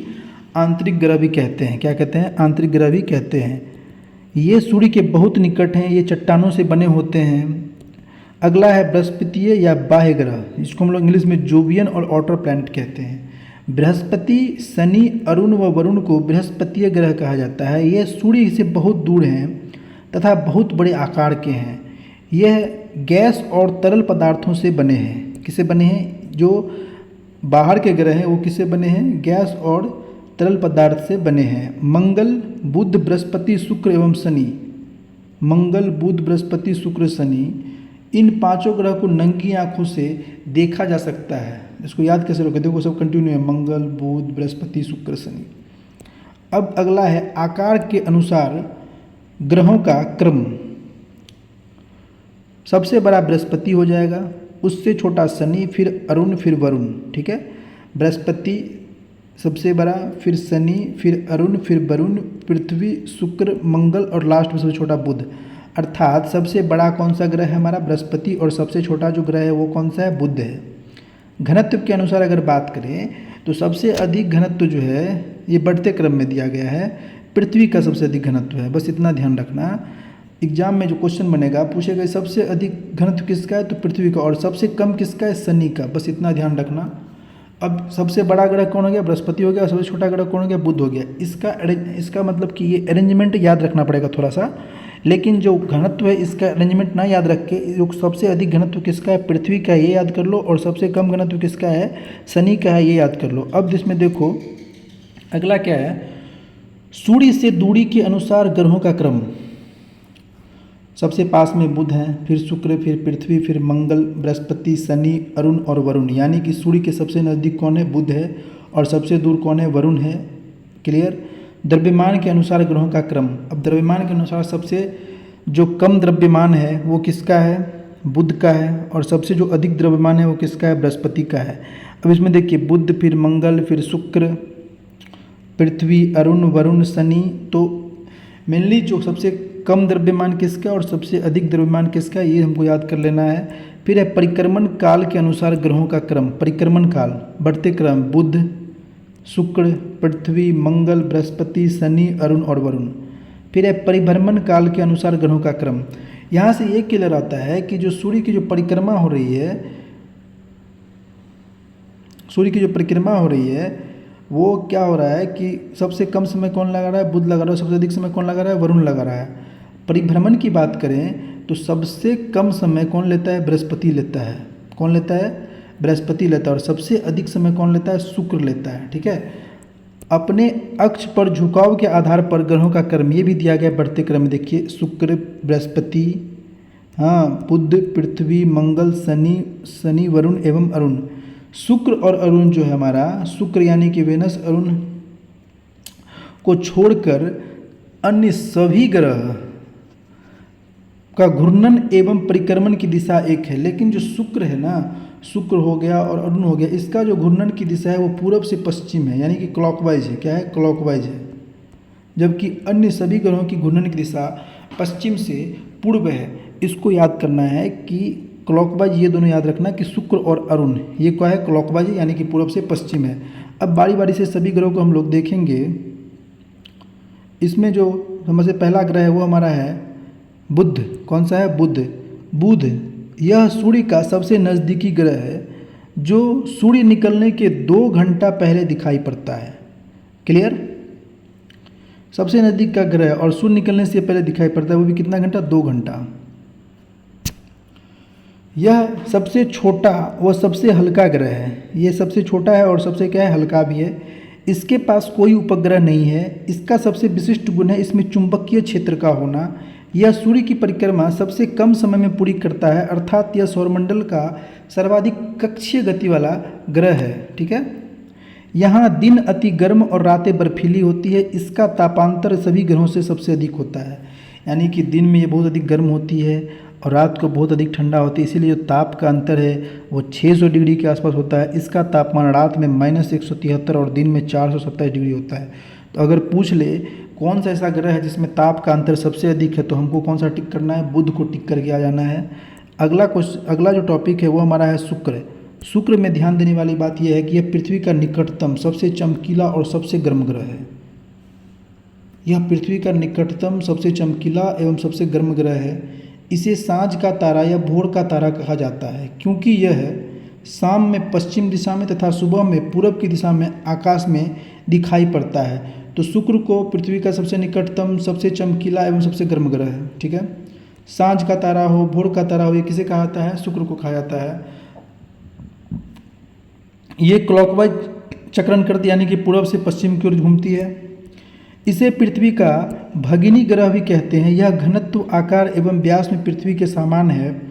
आंतरिक ग्रह भी कहते हैं। क्या कहते हैं? आंतरिक ग्रह भी कहते हैं। ये सूर्य के बहुत निकट हैं, ये चट्टानों से बने होते हैं। अगला है बृहस्पतिय या बाह्य ग्रह, जिसको हम लोग इंग्लिश में जोवियन और आउटर प्लैनेट कहते हैं। बृहस्पति, शनि, अरुण व वरुण को बृहस्पतिय ग्रह कहा जाता है। ये सूर्य से बहुत दूर हैं तथा बहुत बड़े आकार के हैं। यह गैस और तरल पदार्थों से बने हैं। किससे बने हैं? जो बाहर के ग्रह हैं वो किससे बने हैं? गैस और तरल पदार्थ से बने हैं। मंगल, बुध, बृहस्पति, शुक्र एवं शनि। मंगल, बुध, बृहस्पति, शुक्र, शनि, इन 5 ग्रह को नंगी आंखों से देखा जा सकता है। इसको याद कैसे रखोगे? देखो सब कंटिन्यू है, मंगल, बुध, बृहस्पति, शुक्र, शनि। अब अगला है आकार के अनुसार ग्रहों का क्रम। सबसे बड़ा बृहस्पति हो जाएगा, उससे छोटा शनि, फिर अरुण, फिर वरुण। ठीक है, बृहस्पति सबसे बड़ा, फिर शनि, फिर अरुण, फिर वरुण, पृथ्वी, शुक्र, मंगल और लास्ट में सबसे छोटा बुध। अर्थात सबसे बड़ा कौन सा ग्रह है? हमारा बृहस्पति, और सबसे छोटा जो ग्रह है वो कौन सा है? बुध है। घनत्व के अनुसार अगर बात करें तो सबसे अधिक घनत्व जो है ये बढ़ते क्रम में दिया गया है। पृथ्वी का सबसे अधिक घनत्व है, बस इतना ध्यान रखना। एग्जाम में जो क्वेश्चन बनेगा पूछेगा सबसे अधिक घनत्व किसका है, तो पृथ्वी का, और सबसे कम किसका है, शनि का। बस इतना ध्यान रखना। अब सबसे बड़ा ग्रह कौन हो गया, बृहस्पति हो गया, और सबसे छोटा ग्रह कौन हो गया, बुध हो गया। इसका मतलब कि ये अरेंजमेंट याद रखना पड़ेगा थोड़ा सा, लेकिन जो घनत्व है इसका अरेंजमेंट ना याद रख के, जो सबसे अधिक घनत्व किसका है, पृथ्वी का, ये याद कर लो, और सबसे कम घनत्व किसका है, शनि का है, ये याद कर लो। अब इसमें देखो अगला क्या है, सूर्य से दूरी के अनुसार ग्रहों का क्रम। सबसे पास में बुध है, फिर शुक्र, फिर पृथ्वी, फिर मंगल, बृहस्पति, शनि, अरुण और वरुण। यानी कि सूर्य के सबसे नज़दीक कौन है, बुध है, और सबसे दूर कौन है, वरुण है। क्लियर। द्रव्यमान के अनुसार ग्रहों का क्रम। अब द्रव्यमान के अनुसार सबसे जो कम द्रव्यमान है वो किसका है, बुध का है, और सबसे जो अधिक द्रव्यमान है वो किसका है, बृहस्पति का है। अब इसमें देखिए बुध, फिर मंगल, फिर शुक्र, पृथ्वी, अरुण, वरुण, शनि। तो मेनली जो सबसे कम द्रव्यमान किसका और सबसे अधिक द्रव्यमान किसका, ये हमको याद कर लेना है। फिर है परिक्रमण काल के अनुसार ग्रहों का क्रम। परिक्रमण काल बढ़ते क्रम, बुध, शुक्र, पृथ्वी, मंगल, बृहस्पति, शनि, अरुण और वरुण। फिर है परिभ्रमण काल के अनुसार ग्रहों का क्रम। यहाँ से ये क्लियर आता है कि जो सूर्य की जो परिक्रमा हो रही है, सूर्य की जो परिक्रमा हो रही है वो क्या हो रहा है कि सबसे कम समय कौन लगा रहा है, बुध लगा रहा है, सबसे अधिक समय कौन लगा रहा है, वरुण लगा रहा है। परिभ्रमण की बात करें तो सबसे कम समय कौन लेता है, बृहस्पति लेता है। कौन लेता है, बृहस्पति लेता है, और सबसे अधिक समय कौन लेता है, शुक्र लेता है। ठीक है। अपने अक्ष पर झुकाव के आधार पर ग्रहों का क्रम ये भी दिया गया बढ़ते क्रम में। देखिए शुक्र, बृहस्पति, हाँ, बुध, पृथ्वी, मंगल, शनि, वरुण एवं अरुण। शुक्र और अरुण जो है हमारा, शुक्र यानी कि वेनस, अरुण को छोड़कर अन्य सभी ग्रह का घूर्णन एवं परिक्रमण की दिशा एक है। लेकिन जो शुक्र है ना, शुक्र हो गया और अरुण हो गया, इसका जो घूर्णन की दिशा है वो पूरब से पश्चिम है, यानी कि क्लॉकवाइज है। क्या है, क्लॉकवाइज है। जबकि अन्य सभी ग्रहों की घूर्णन की दिशा पश्चिम से पूर्व है। इसको याद करना है कि क्लॉकवाइज, ये दोनों याद रखना कि शुक्र और अरुण ये क्या है, क्लॉकवाइज, यानी कि पूरब से पश्चिम है। अब बारी बारी से सभी ग्रहों को हम लोग देखेंगे। इसमें जो हमसे पहला ग्रह है वो हमारा है बुध। कौन सा है, बुध। बुध यह सूर्य का सबसे नज़दीकी ग्रह है, जो सूर्य निकलने के 2 घंटा पहले दिखाई पड़ता है। क्लियर। सबसे नज़दीक का ग्रह और सूर्य निकलने से पहले दिखाई पड़ता है, वो भी कितना घंटा, 2 घंटा। यह सबसे छोटा व सबसे हल्का ग्रह है। ये सबसे छोटा है और सबसे क्या है, हल्का भी है। इसके पास कोई उपग्रह नहीं है। इसका सबसे विशिष्ट गुण है इसमें चुंबकीय क्षेत्र का होना। यह सूर्य की परिक्रमा सबसे कम समय में पूरी करता है, अर्थात यह सौरमंडल का सर्वाधिक कक्षीय गति वाला ग्रह है। ठीक है। यहाँ दिन अति गर्म और रातें बर्फीली होती है। इसका तापांतर सभी ग्रहों से सबसे अधिक होता है, यानी कि दिन में ये बहुत अधिक गर्म होती है और रात को बहुत अधिक ठंडा होती है। इसीलिए जो ताप का अंतर है वो 600 डिग्री के आसपास होता है। इसका तापमान रात में -173 और दिन में 427 डिग्री होता है। तो अगर पूछ ले कौन सा ऐसा ग्रह है जिसमें ताप का अंतर सबसे अधिक है, तो हमको कौन सा टिक करना है, बुध को टिक करके आ जाना है। अगला जो टॉपिक है वो हमारा है शुक्र। शुक्र में ध्यान देने वाली बात यह है कि यह पृथ्वी का निकटतम, सबसे चमकीला और सबसे गर्म ग्रह है। यह पृथ्वी का निकटतम, सबसे चमकीला एवं सबसे गर्म ग्रह है। इसे सांझ का तारा या भोर का तारा कहा जाता है, क्योंकि यह शाम में पश्चिम दिशा में तथा सुबह में पूरब की दिशा में आकाश में दिखाई पड़ता है। तो शुक्र को पृथ्वी का सबसे निकटतम, सबसे चमकीला एवं सबसे गर्म ग्रह है। ठीक है। सांझ का तारा हो, भोर का तारा हो, ये किसे कहा जाता है, शुक्र को कहा जाता है। ये क्लॉकवाइज चक्रण करती, यानी कि पूरब से पश्चिम की ओर घूमती है। इसे पृथ्वी का भगिनी ग्रह भी कहते हैं। यह घनत्व, आकार एवं व्यास में पृथ्वी के समान है।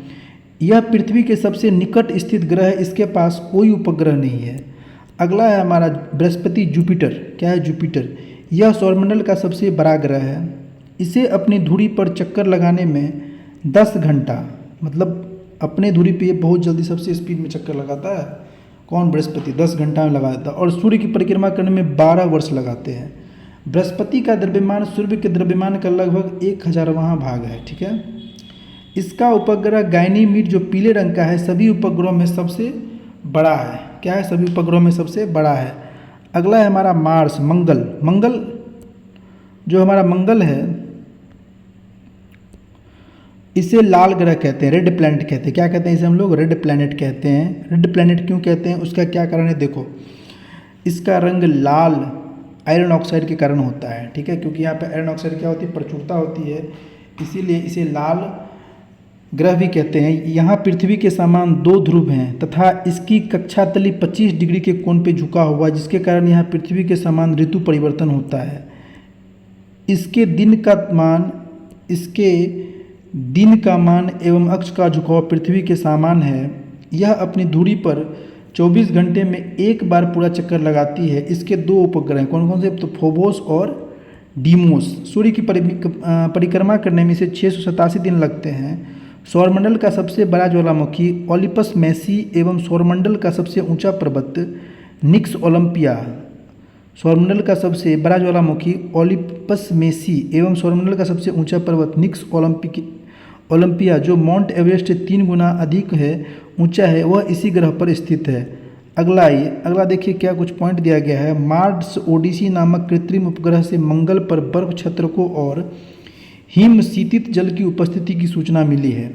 यह पृथ्वी के सबसे निकट स्थित ग्रह है। इसके पास कोई उपग्रह नहीं है। अगला है हमारा बृहस्पति, जुपिटर। क्या है, जुपिटर। यह सौरमंडल का सबसे बड़ा ग्रह है। इसे अपनी धुरी पर चक्कर लगाने में 10 घंटा, मतलब अपने धुरी पे ये बहुत जल्दी सबसे स्पीड में चक्कर लगाता है। कौन, बृहस्पति 10 घंटा में लगा देता है। और सूर्य की परिक्रमा करने में 12 वर्ष लगाते हैं। बृहस्पति का द्रव्यमान सूर्य के द्रव्यमान का लगभग 1000वां भाग है। ठीक है। इसका उपग्रह गायनीमीड जो पीले रंग का है सभी उपग्रहों में सबसे बड़ा है। क्या है, सभी उपग्रहों में सबसे बड़ा है। अगला है हमारा मार्स, मंगल। मंगल जो हमारा मंगल है इसे लाल ग्रह कहते हैं, रेड प्लैनेट कहते हैं। क्या कहते हैं इसे हम लोग? रेड प्लैनेट कहते हैं। रेड प्लैनेट क्यों कहते हैं, उसका क्या कारण है? देखो, इसका रंग लाल आयरन ऑक्साइड के कारण होता है, ठीक है, क्योंकि यहाँ पे आयरन ऑक्साइड क्या होती है? प्रचुरता होती है, इसीलिए इसे लाल ग्रह भी कहते हैं। यहाँ पृथ्वी के समान 2 ध्रुव हैं तथा इसकी कक्षा तली 25 डिग्री के कोण पे झुका हुआ, जिसके कारण यहाँ पृथ्वी के समान ऋतु परिवर्तन होता है। इसके दिन का मान एवं अक्ष का झुकाव पृथ्वी के समान है। यह अपनी दूरी पर 24 घंटे में एक बार पूरा चक्कर लगाती है। इसके 2 उपग्रह हैं, कौन कौन से? तो फोबोस और डीमोस। सूर्य की परिक्रमा करने में इसे 687 दिन लगते हैं। सौरमंडल का सबसे बड़ा ज्वालामुखी ओलिपस मैसी एवं सौरमंडल का सबसे ऊंचा पर्वत निक्स ओलंपिया। सौरमंडल का सबसे बड़ा ज्वालामुखी ओलिपस मेसी एवं सौरमंडल का सबसे ऊंचा पर्वत निक्स ओलंपिया, जो माउंट एवरेस्ट से 3 गुना अधिक है ऊंचा है, वह इसी ग्रह पर स्थित है। अगला देखिए क्या कुछ पॉइंट दिया गया है। मार्स ओडिसी नामक कृत्रिम उपग्रह से मंगल पर बर्फ क्षत्रकों और हिम शीतित जल की उपस्थिति की सूचना मिली है।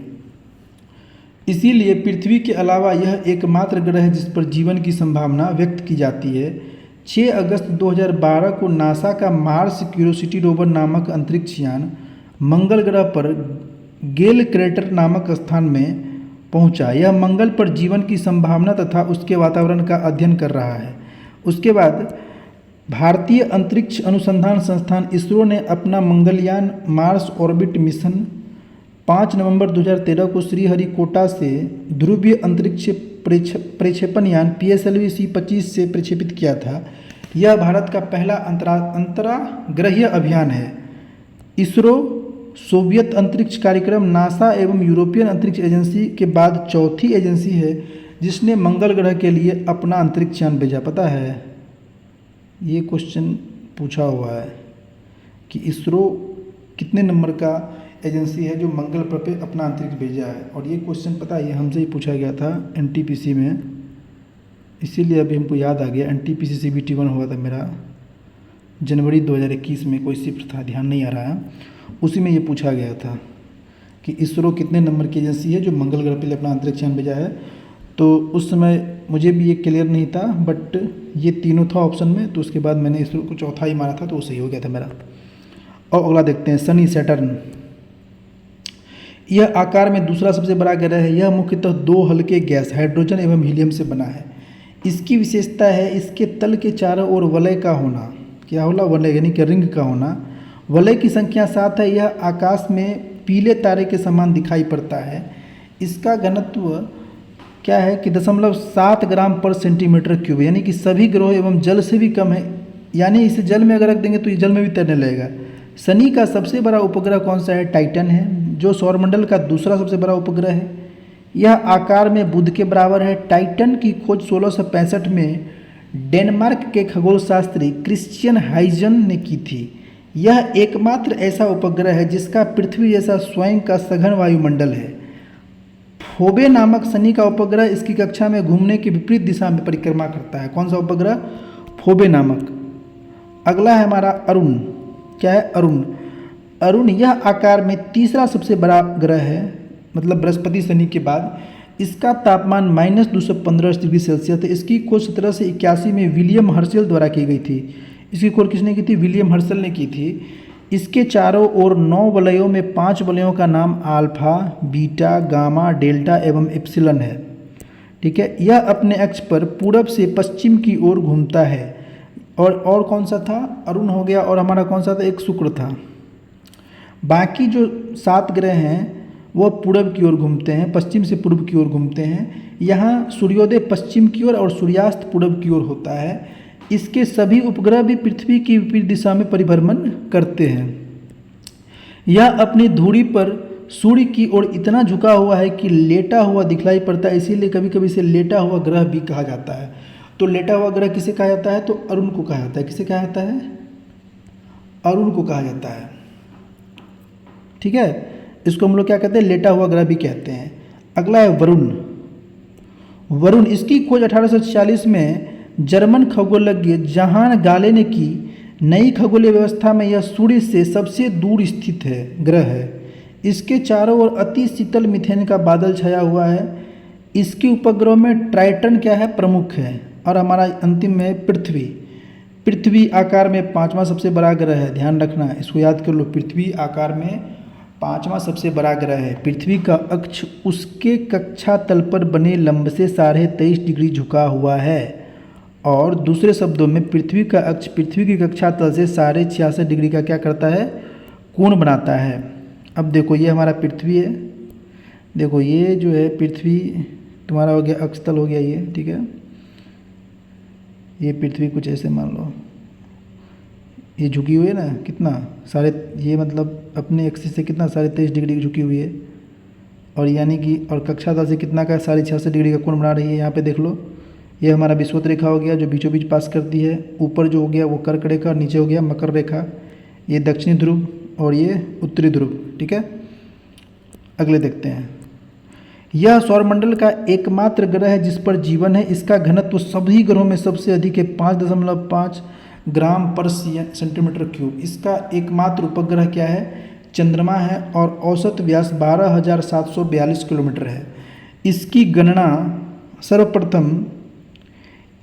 इसीलिए पृथ्वी के अलावा यह एकमात्र ग्रह है जिस पर जीवन की संभावना व्यक्त की जाती है। 6 अगस्त 2012 को नासा का मार्स क्यूरियोसिटी रोवर नामक अंतरिक्ष यान मंगल ग्रह पर गेल क्रेटर नामक स्थान में पहुंचा। यह मंगल पर जीवन की संभावना तथा उसके वातावरण का अध्ययन कर रहा है। उसके बाद भारतीय अंतरिक्ष अनुसंधान संस्थान इसरो ने अपना मंगलयान मार्स ऑर्बिट मिशन 5 नवंबर 2013 को श्रीहरिकोटा से ध्रुवीय अंतरिक्ष प्रक्षेपण यान PSLV C-25 से प्रक्षेपित किया था। यह भारत का पहला अंतराग्रहीय अभियान है। इसरो, सोवियत अंतरिक्ष कार्यक्रम, नासा एवं यूरोपियन अंतरिक्ष एजेंसी के बाद चौथी एजेंसी है जिसने मंगल ग्रह के लिए अपना अंतरिक्ष यान भेजा। पता है, ये क्वेश्चन पूछा हुआ है कि इसरो कितने नंबर का एजेंसी है जो मंगल पर पे अपना अंतरिक्ष भेजा है, और ये क्वेश्चन पता है ये हमसे ही पूछा गया था NTPC में, इसीलिए अभी हमको याद आ गया। NTPC CBT 1 हुआ था मेरा जनवरी 2021 में, कोई शिफ्ट था, ध्यान नहीं आ रहा है, उसी में ये पूछा गया था कि इसरो कितने नंबर की एजेंसी है जो मंगल ग्रह पर अपना अंतरिक्ष यान भेजा है। तो उस समय मुझे भी ये क्लियर नहीं था, बट ये तीनों था ऑप्शन में, तो उसके बाद मैंने इसरो को चौथा ही मारा था, तो वो सही हो गया था मेरा। और अगला देखते हैं, शनि सैटर्न। यह आकार में दूसरा सबसे बड़ा ग्रह है। यह मुख्यतः 2 हल्के गैस हाइड्रोजन एवं हीलियम से बना है। इसकी विशेषता है इसके तल के चारों ओर वलय का होना। क्या होला? वलय, यानी कि रिंग का होना। वलय की संख्या 7 है। यह आकाश में पीले तारे के समान दिखाई पड़ता है। इसका घनत्व क्या है कि 0.7 ग्राम पर सेंटीमीटर क्यूब, यानी कि सभी ग्रहों एवं जल से भी कम है। यानी इसे जल में अगर रख देंगे तो ये जल में भी तैरने लगेगा। शनि का सबसे बड़ा उपग्रह कौन सा है? टाइटन है, जो सौरमंडल का दूसरा सबसे बड़ा उपग्रह है। यह आकार में बुध के बराबर है। टाइटन की खोज 1665 में डेनमार्क के खगोल शास्त्री क्रिश्चियन हाइजन ने की थी। यह एकमात्र ऐसा उपग्रह है जिसका पृथ्वी जैसा स्वयं का सघन वायुमंडल है। फोबे नामक शनि का उपग्रह इसकी कक्षा में घूमने की विपरीत दिशा में परिक्रमा करता है। कौन सा उपग्रह? फोबे नामक। अगला है हमारा अरुण। क्या है? अरुण यह आकार में तीसरा सबसे बड़ा ग्रह है, मतलब बृहस्पति शनि के बाद। इसका तापमान -215 डिग्री सेल्सियस है। इसकी खोज 1781 में विलियम हर्शल द्वारा की गई थी। इसकी खोज किसने की थी? विलियम हर्शल ने की थी। इसके चारों ओर 9 वलयों में 5 वलयों का नाम अल्फा, बीटा, गामा, डेल्टा एवं एप्सिलन है। ठीक है, यह अपने अक्ष पर पूरब से पश्चिम की ओर घूमता है। और कौन सा था? अरुण हो गया, और हमारा कौन सा था? एक शुक्र था। बाकी जो 7 ग्रह हैं वह पूरब की ओर घूमते हैं, पश्चिम से पूर्व की ओर घूमते हैं। यहाँ सूर्योदय पश्चिम की ओर और सूर्यास्त पूरब की ओर होता है। इसके सभी उपग्रह भी पृथ्वी की विपरीत दिशा में परिभ्रमण करते हैं। यह अपनी धुरी पर सूर्य की ओर इतना झुका हुआ है कि लेटा हुआ दिखलाई पड़ता है, इसीलिए कभी कभी इसे लेटा हुआ ग्रह भी कहा जाता है। तो लेटा हुआ ग्रह किसे कहा जाता है? तो अरुण को कहा जाता है। किसे कहा जाता है? अरुण को कहा जाता है। ठीक है, इसको हम लोग क्या कहते हैं? लेटा हुआ ग्रह भी कहते हैं। अगला है वरुण। इसकी खोज 1846 में जर्मन खगोलज्ञ जहान गाले ने की। नई खगोलीय व्यवस्था में यह सूर्य से सबसे दूर स्थित है ग्रह है। इसके चारों ओर अति शीतल मीथेन का बादल छाया हुआ है। इसके उपग्रह में ट्राइटन क्या है, प्रमुख है। और हमारा अंतिम है पृथ्वी। पृथ्वी आकार में पांचवा सबसे बड़ा ग्रह है, ध्यान रखना, इसको याद कर लो। पृथ्वी आकार में पांचवा सबसे बड़ा ग्रह है। पृथ्वी का अक्ष उसके कक्षा तल पर बने लंब से 23.5 डिग्री झुका हुआ है। और दूसरे शब्दों में पृथ्वी का अक्ष पृथ्वी की कक्षा तल से 66.5 डिग्री का क्या करता है, कोण बनाता है। अब देखो ये हमारा पृथ्वी है, देखो ये जो है पृथ्वी तुम्हारा हो गया, अक्ष तल हो गया ये, ठीक है। ये पृथ्वी कुछ ऐसे मान लो, ये झुकी हुई है ना, कितना सारे, ये मतलब अपने एक्सिस से कितना 23.5 डिग्री की झुकी हुई है। और यानी कि और कक्षा तल से कितना का 66.5 डिग्री का कोण बना रही है। यहाँ पे देख लो, ये हमारा विषुवत रेखा हो गया जो बीचों बीच पास करती है। ऊपर जो हो गया वो कर्क रेखा, और नीचे हो गया मकर रेखा। ये दक्षिणी ध्रुव और ये उत्तरी ध्रुव, ठीक है। अगले देखते हैं। यह सौरमंडल का एकमात्र ग्रह है जिस पर जीवन है। इसका घनत्व सभी ग्रहों में सबसे अधिक है, 5.5 ग्राम पर सेंटीमीटर क्यूब। इसका एकमात्र उपग्रह क्या है, चंद्रमा है, और औसत व्यास 12,742 किलोमीटर है। इसकी गणना सर्वप्रथम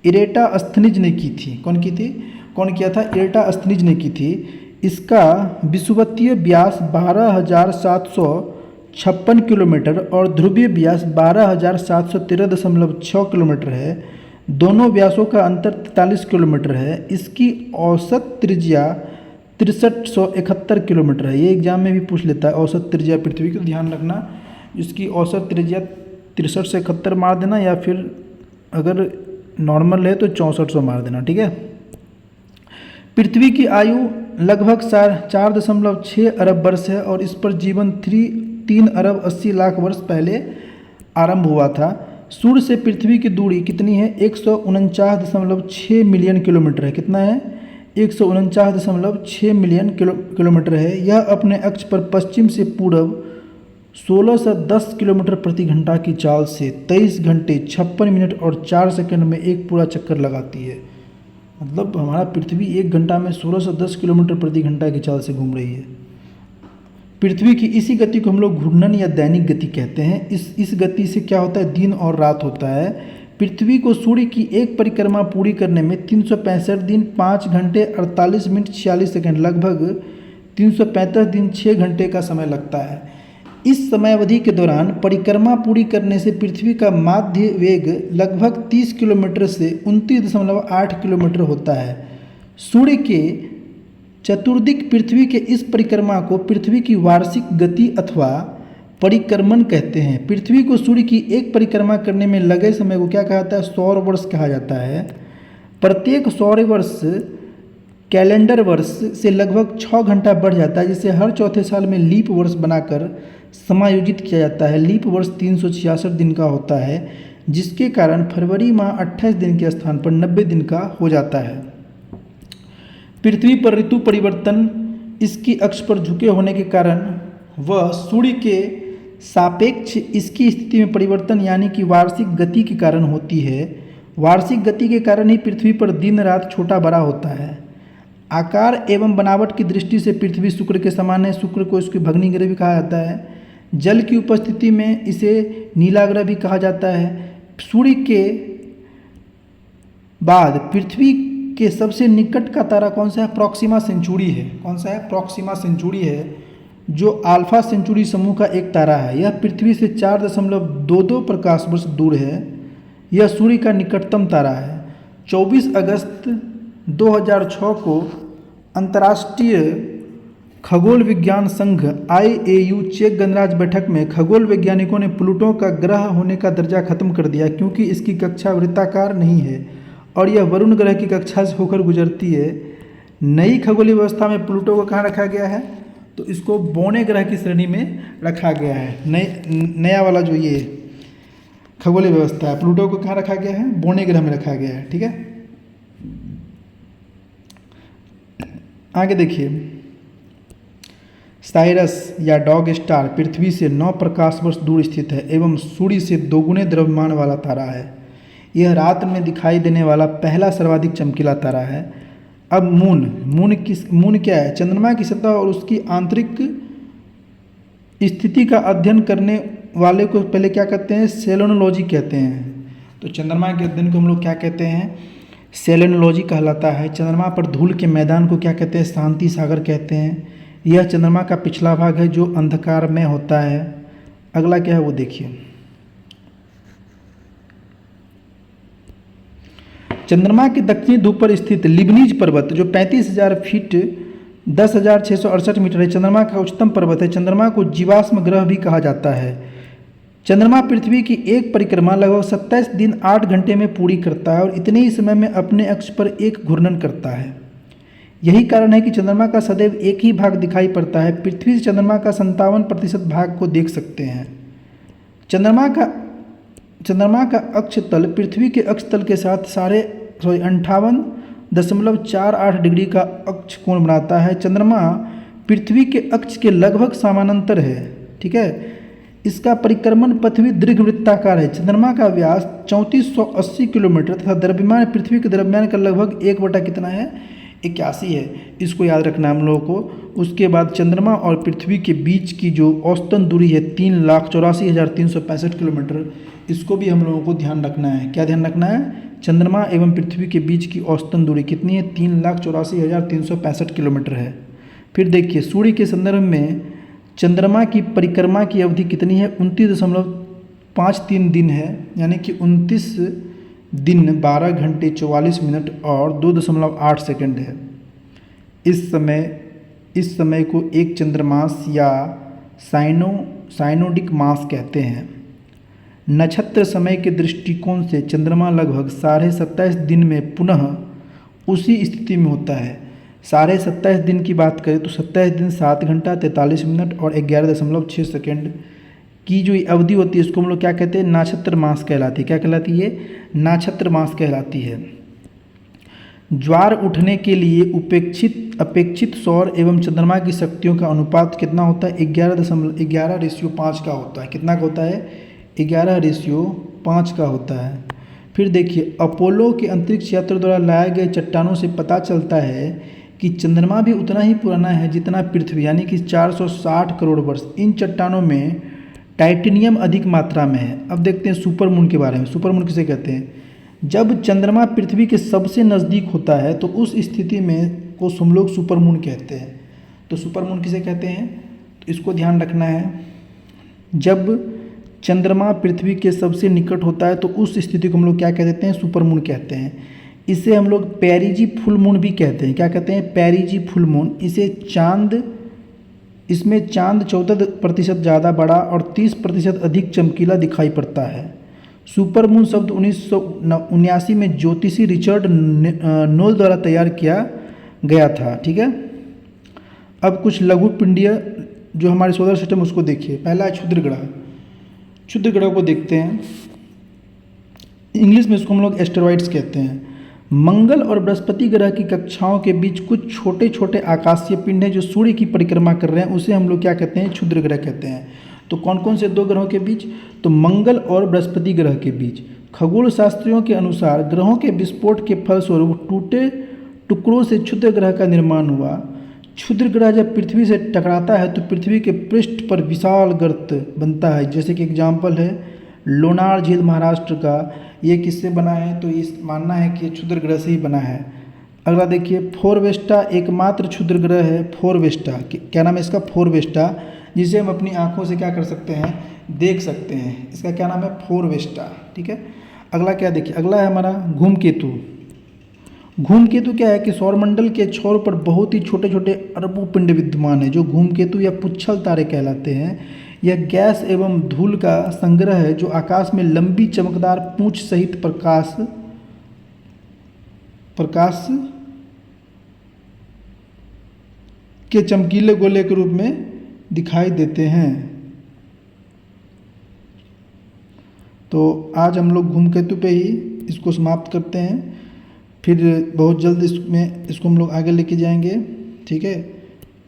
इरेटास्थनीज ने की थी। कौन की थी, कौन किया था, इरेटास्थनीज ने की थी। इसका विषुवतीय व्यास 12,756 किलोमीटर और ध्रुवीय व्यास 12,713.6 किलोमीटर है। दोनों व्यासों का अंतर 43 किलोमीटर है। इसकी औसत त्रिज्या 6371 किलोमीटर है। ये एग्जाम में भी पूछ लेता है, औसत त्रिज्या पृथ्वी की, ध्यान रखना। इसकी औसत त्रिज्या 63 से 71 मार देना, या फिर अगर नॉर्मल है तो 6400 मार देना, ठीक है। पृथ्वी की आयु लगभग 4.6 अरब वर्ष है और इस पर जीवन 3 अरब 80 लाख वर्ष पहले आरंभ हुआ था। सूर्य से पृथ्वी की दूरी कितनी है, 149.6 मिलियन किलोमीटर है। कितना है, 149.6 मिलियन किलोमीटर है। यह अपने अक्ष पर पश्चिम से पूर्व 1610 किलोमीटर प्रति घंटा की चाल से 23 घंटे 56 मिनट और 4 सेकंड में एक पूरा चक्कर लगाती है। मतलब हमारा पृथ्वी 1 घंटा में 1610 किलोमीटर प्रति घंटा की चाल से घूम रही है। पृथ्वी की इसी गति को हम लोग घूर्णन या दैनिक गति कहते हैं। इस गति से क्या होता है, दिन और रात होता है। पृथ्वी को सूर्य की एक परिक्रमा पूरी करने में 365 दिन 5 घंटे 48 मिनट 46 सेकंड, लगभग 335 दिन 6 घंटे का समय लगता है। इस समयावधि के दौरान परिक्रमा पूरी करने से पृथ्वी का माध्य वेग लगभग 30 किलोमीटर से 29.8 किलोमीटर होता है। सूर्य के चतुर्दिक पृथ्वी के इस परिक्रमा को पृथ्वी की वार्षिक गति अथवा परिक्रमण कहते हैं। पृथ्वी को सूर्य की एक परिक्रमा करने में लगे समय को क्या कहा जाता है, सौर वर्ष कहा जाता है। प्रत्येक सौर वर्ष कैलेंडर वर्ष से लगभग 6 घंटा बढ़ जाता है, जिसे हर चौथे साल में लीप वर्ष बनाकर समायोजित किया जाता है। लीप वर्ष 366 दिन का होता है, जिसके कारण फरवरी माह 28 दिन के स्थान पर 90 दिन का हो जाता है। पृथ्वी पर ऋतु परिवर्तन इसकी अक्ष पर झुके होने के कारण वह सूर्य के सापेक्ष इसकी स्थिति में परिवर्तन यानी कि वार्षिक गति के कारण होती है। वार्षिक गति के कारण ही पृथ्वी पर दिन रात छोटा बड़ा होता है। आकार एवं बनावट की दृष्टि से पृथ्वी शुक्र के समान है। शुक्र को इसकी भग्नी ग्रह भी कहा जाता है। जल की उपस्थिति में इसे नीला ग्रह भी कहा जाता है। सूर्य के बाद पृथ्वी के सबसे निकट का तारा कौन सा है, प्रॉक्सिमा सेंचुरी है। कौन सा है, प्रॉक्सिमा सेंचुरी है, जो अल्फा सेंचुरी समूह का एक तारा है। यह पृथ्वी से 4.22 प्रकाश वर्ष दूर है। यह सूर्य का निकटतम तारा है। 24 अगस्त 2006 को अंतर्राष्ट्रीय खगोल विज्ञान संघ IAU चेक गणराज्य बैठक में खगोल वैज्ञानिकों ने प्लूटो का ग्रह होने का दर्जा खत्म कर दिया, क्योंकि इसकी कक्षा वृत्ताकार नहीं है और यह वरुण ग्रह की कक्षा से होकर गुजरती है। नई खगोलीय व्यवस्था में प्लूटो को कहाँ रखा गया है, तो इसको बौने ग्रह की श्रेणी में रखा गया है। नया वाला जो ये खगोलीय व्यवस्था है, प्लूटो को कहाँ रखा गया है, बौने ग्रह में रखा गया है, ठीक है। आगे देखिए, साइरस या डॉग स्टार पृथ्वी से 9 प्रकाश वर्ष दूर स्थित है एवं सूर्य से 2 गुने द्रव्यमान वाला तारा है। यह रात में दिखाई देने वाला पहला सर्वाधिक चमकीला तारा है। अब मून क्या है, चंद्रमा की सतह और उसकी आंतरिक स्थिति का अध्ययन करने वाले को पहले क्या कहते हैं, सेलेनोलॉजी कहते हैं। तो चंद्रमा के अध्ययन को हम लोग क्या कहते हैं, सेलेनोलॉजी कहलाता है। चंद्रमा पर धूल के मैदान को क्या कहते हैं, शांति सागर कहते हैं। यह चंद्रमा का पिछला भाग है जो अंधकार में होता है। अगला क्या है वो देखिए। चंद्रमा के दक्षिणी ध्रुव पर स्थित लिबनीज पर्वत जो 35,000 फीट 10,668 मीटर है, चंद्रमा का उच्चतम पर्वत है। चंद्रमा को जीवाश्म ग्रह भी कहा जाता है। चंद्रमा पृथ्वी की एक परिक्रमा लगभग 27 दिन 8 घंटे में पूरी करता है और इतने ही समय में अपने अक्ष पर एक घूर्णन करता है। यही कारण है कि चंद्रमा का सदैव एक ही भाग दिखाई पड़ता है। पृथ्वी से चंद्रमा का 57% भाग को देख सकते हैं। चंद्रमा का अक्ष तल पृथ्वी के अक्ष तल के साथ 58.48 डिग्री का अक्ष कोण बनाता है। चंद्रमा पृथ्वी के अक्ष के लगभग समानांतर है, ठीक है। इसका परिक्रमण पथ भी दीर्घवृत्ताकार है। चंद्रमा का व्यास 3480 किलोमीटर तथा द्रव्यमान पृथ्वी के द्रव्यमान का लगभग 1 कितना है, 81 है। इसको याद रखना हम लोगों को। उसके बाद चंद्रमा और पृथ्वी के बीच की जो औसतन दूरी है 3,84,365 किलोमीटर, इसको भी हम लोगों को ध्यान रखना है। क्या ध्यान रखना है, चंद्रमा एवं पृथ्वी के बीच की औसतन दूरी कितनी है, 3,84,365 किलोमीटर है। फिर देखिए सूर्य के संदर्भ में चंद्रमा की परिक्रमा की अवधि कितनी है, 29.53 दिन है, यानी कि 29 दिन 12 घंटे 44 मिनट और 2.8 सेकंड है। इस समय को एक चंद्रमास या साइनोडिक मास कहते हैं। नक्षत्र समय के दृष्टिकोण से चंद्रमा लगभग 27.5 दिन में पुनः उसी स्थिति में होता है। 27.5 दिन की बात करें तो 27 दिन 7 घंटा 43 मिनट और 11.6 सेकेंड की जो अवधि होती है इसको हम लोग क्या कहते हैं, नक्षत्र मास कहलाती है। क्या कहलाती है, नक्षत्र मास कहलाती है। ज्वार उठने के लिए अपेक्षित सौर एवं चंद्रमा की शक्तियों का अनुपात कितना होता है, 11:5 का होता है। कितना का होता है, 11:5 का होता है। फिर देखिए अपोलो के अंतरिक्ष यात्रा द्वारा लाए गए चट्टानों से पता चलता है कि चंद्रमा भी उतना ही पुराना है जितना पृथ्वी, यानी कि 460 करोड़ वर्ष। इन चट्टानों में टाइटेनियम अधिक मात्रा में है। अब देखते हैं सुपरमून के बारे में। सुपरमून किसे कहते हैं, जब चंद्रमा पृथ्वी के सबसे नज़दीक होता है तो उस स्थिति में को हम लोग सुपरमून कहते हैं। तो सुपरमून किसे कहते हैं, तो इसको ध्यान रखना है। जब चंद्रमा पृथ्वी के सबसे निकट होता है तो उस स्थिति को हम लोग क्या कह देते हैं, सुपरमून कहते हैं। इसे हम लोग पेरिजी फुल मून भी कहते हैं। क्या कहते हैं, पेरिजी फुल मून। इसमें चांद 14% ज़्यादा बड़ा और 30% अधिक चमकीला दिखाई पड़ता है। सुपरमून शब्द 1979 में ज्योतिषी रिचर्ड नोल द्वारा तैयार किया गया था, ठीक है। अब कुछ लघु पिंडीय जो हमारे सोलर सिस्टम उसको देखिए। पहला है क्षुद्र ग्रह। क्षुद्र ग्रह को देखते हैं, इंग्लिश में इसको हम लोग एस्टेरॉइड्स कहते हैं। मंगल और बृहस्पति ग्रह की कक्षाओं के बीच कुछ छोटे छोटे आकाशीय पिंड हैं जो सूर्य की परिक्रमा कर रहे हैं, उसे हम लोग क्या कहते हैं, क्षुद्र ग्रह कहते हैं। तो कौन कौन से 2 ग्रहों के बीच, तो मंगल और बृहस्पति ग्रह के बीच। खगोल शास्त्रियों के अनुसार ग्रहों के विस्फोट के फलस्वरूप टूटे टुकड़ों से क्षुद्र ग्रह का निर्माण हुआ। क्षुद्र ग्रह जब पृथ्वी से टकराता है तो पृथ्वी के पृष्ठ पर विशाल गर्त बनता है। जैसे कि एग्जाम्पल है लोनार झील महाराष्ट्र का, ये किससे बना है, तो इस मानना है कि क्षुद्र ग्रह से ही बना है। अगला देखिए फोरवेस्टा एकमात्र क्षुद्र ग्रह है। फोरवेस्टा क्या नाम है इसका, फोरवेस्टा, जिसे हम अपनी आंखों से क्या कर सकते हैं, देख सकते हैं। इसका क्या नाम है, फोरवेस्टा, ठीक है। अगला क्या देखिए, अगला है हमारा धूमकेतु। धूमकेतु क्या है कि सौरमंडल के छोर पर बहुत ही छोटे छोटे अरबों पिंड विद्यमान है जो धूमकेतु या पुच्छल तारे कहलाते हैं। यह गैस एवं धूल का संग्रह है जो आकाश में लंबी चमकदार पूंछ सहित प्रकाश के चमकीले गोले के रूप में दिखाई देते हैं। तो आज हम लोग धूमकेतु पे ही इसको समाप्त करते हैं, फिर बहुत जल्द इसको हम लोग आगे लेके जाएंगे, ठीक है।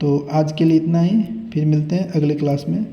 तो आज के लिए इतना ही, फिर मिलते हैं अगले क्लास में।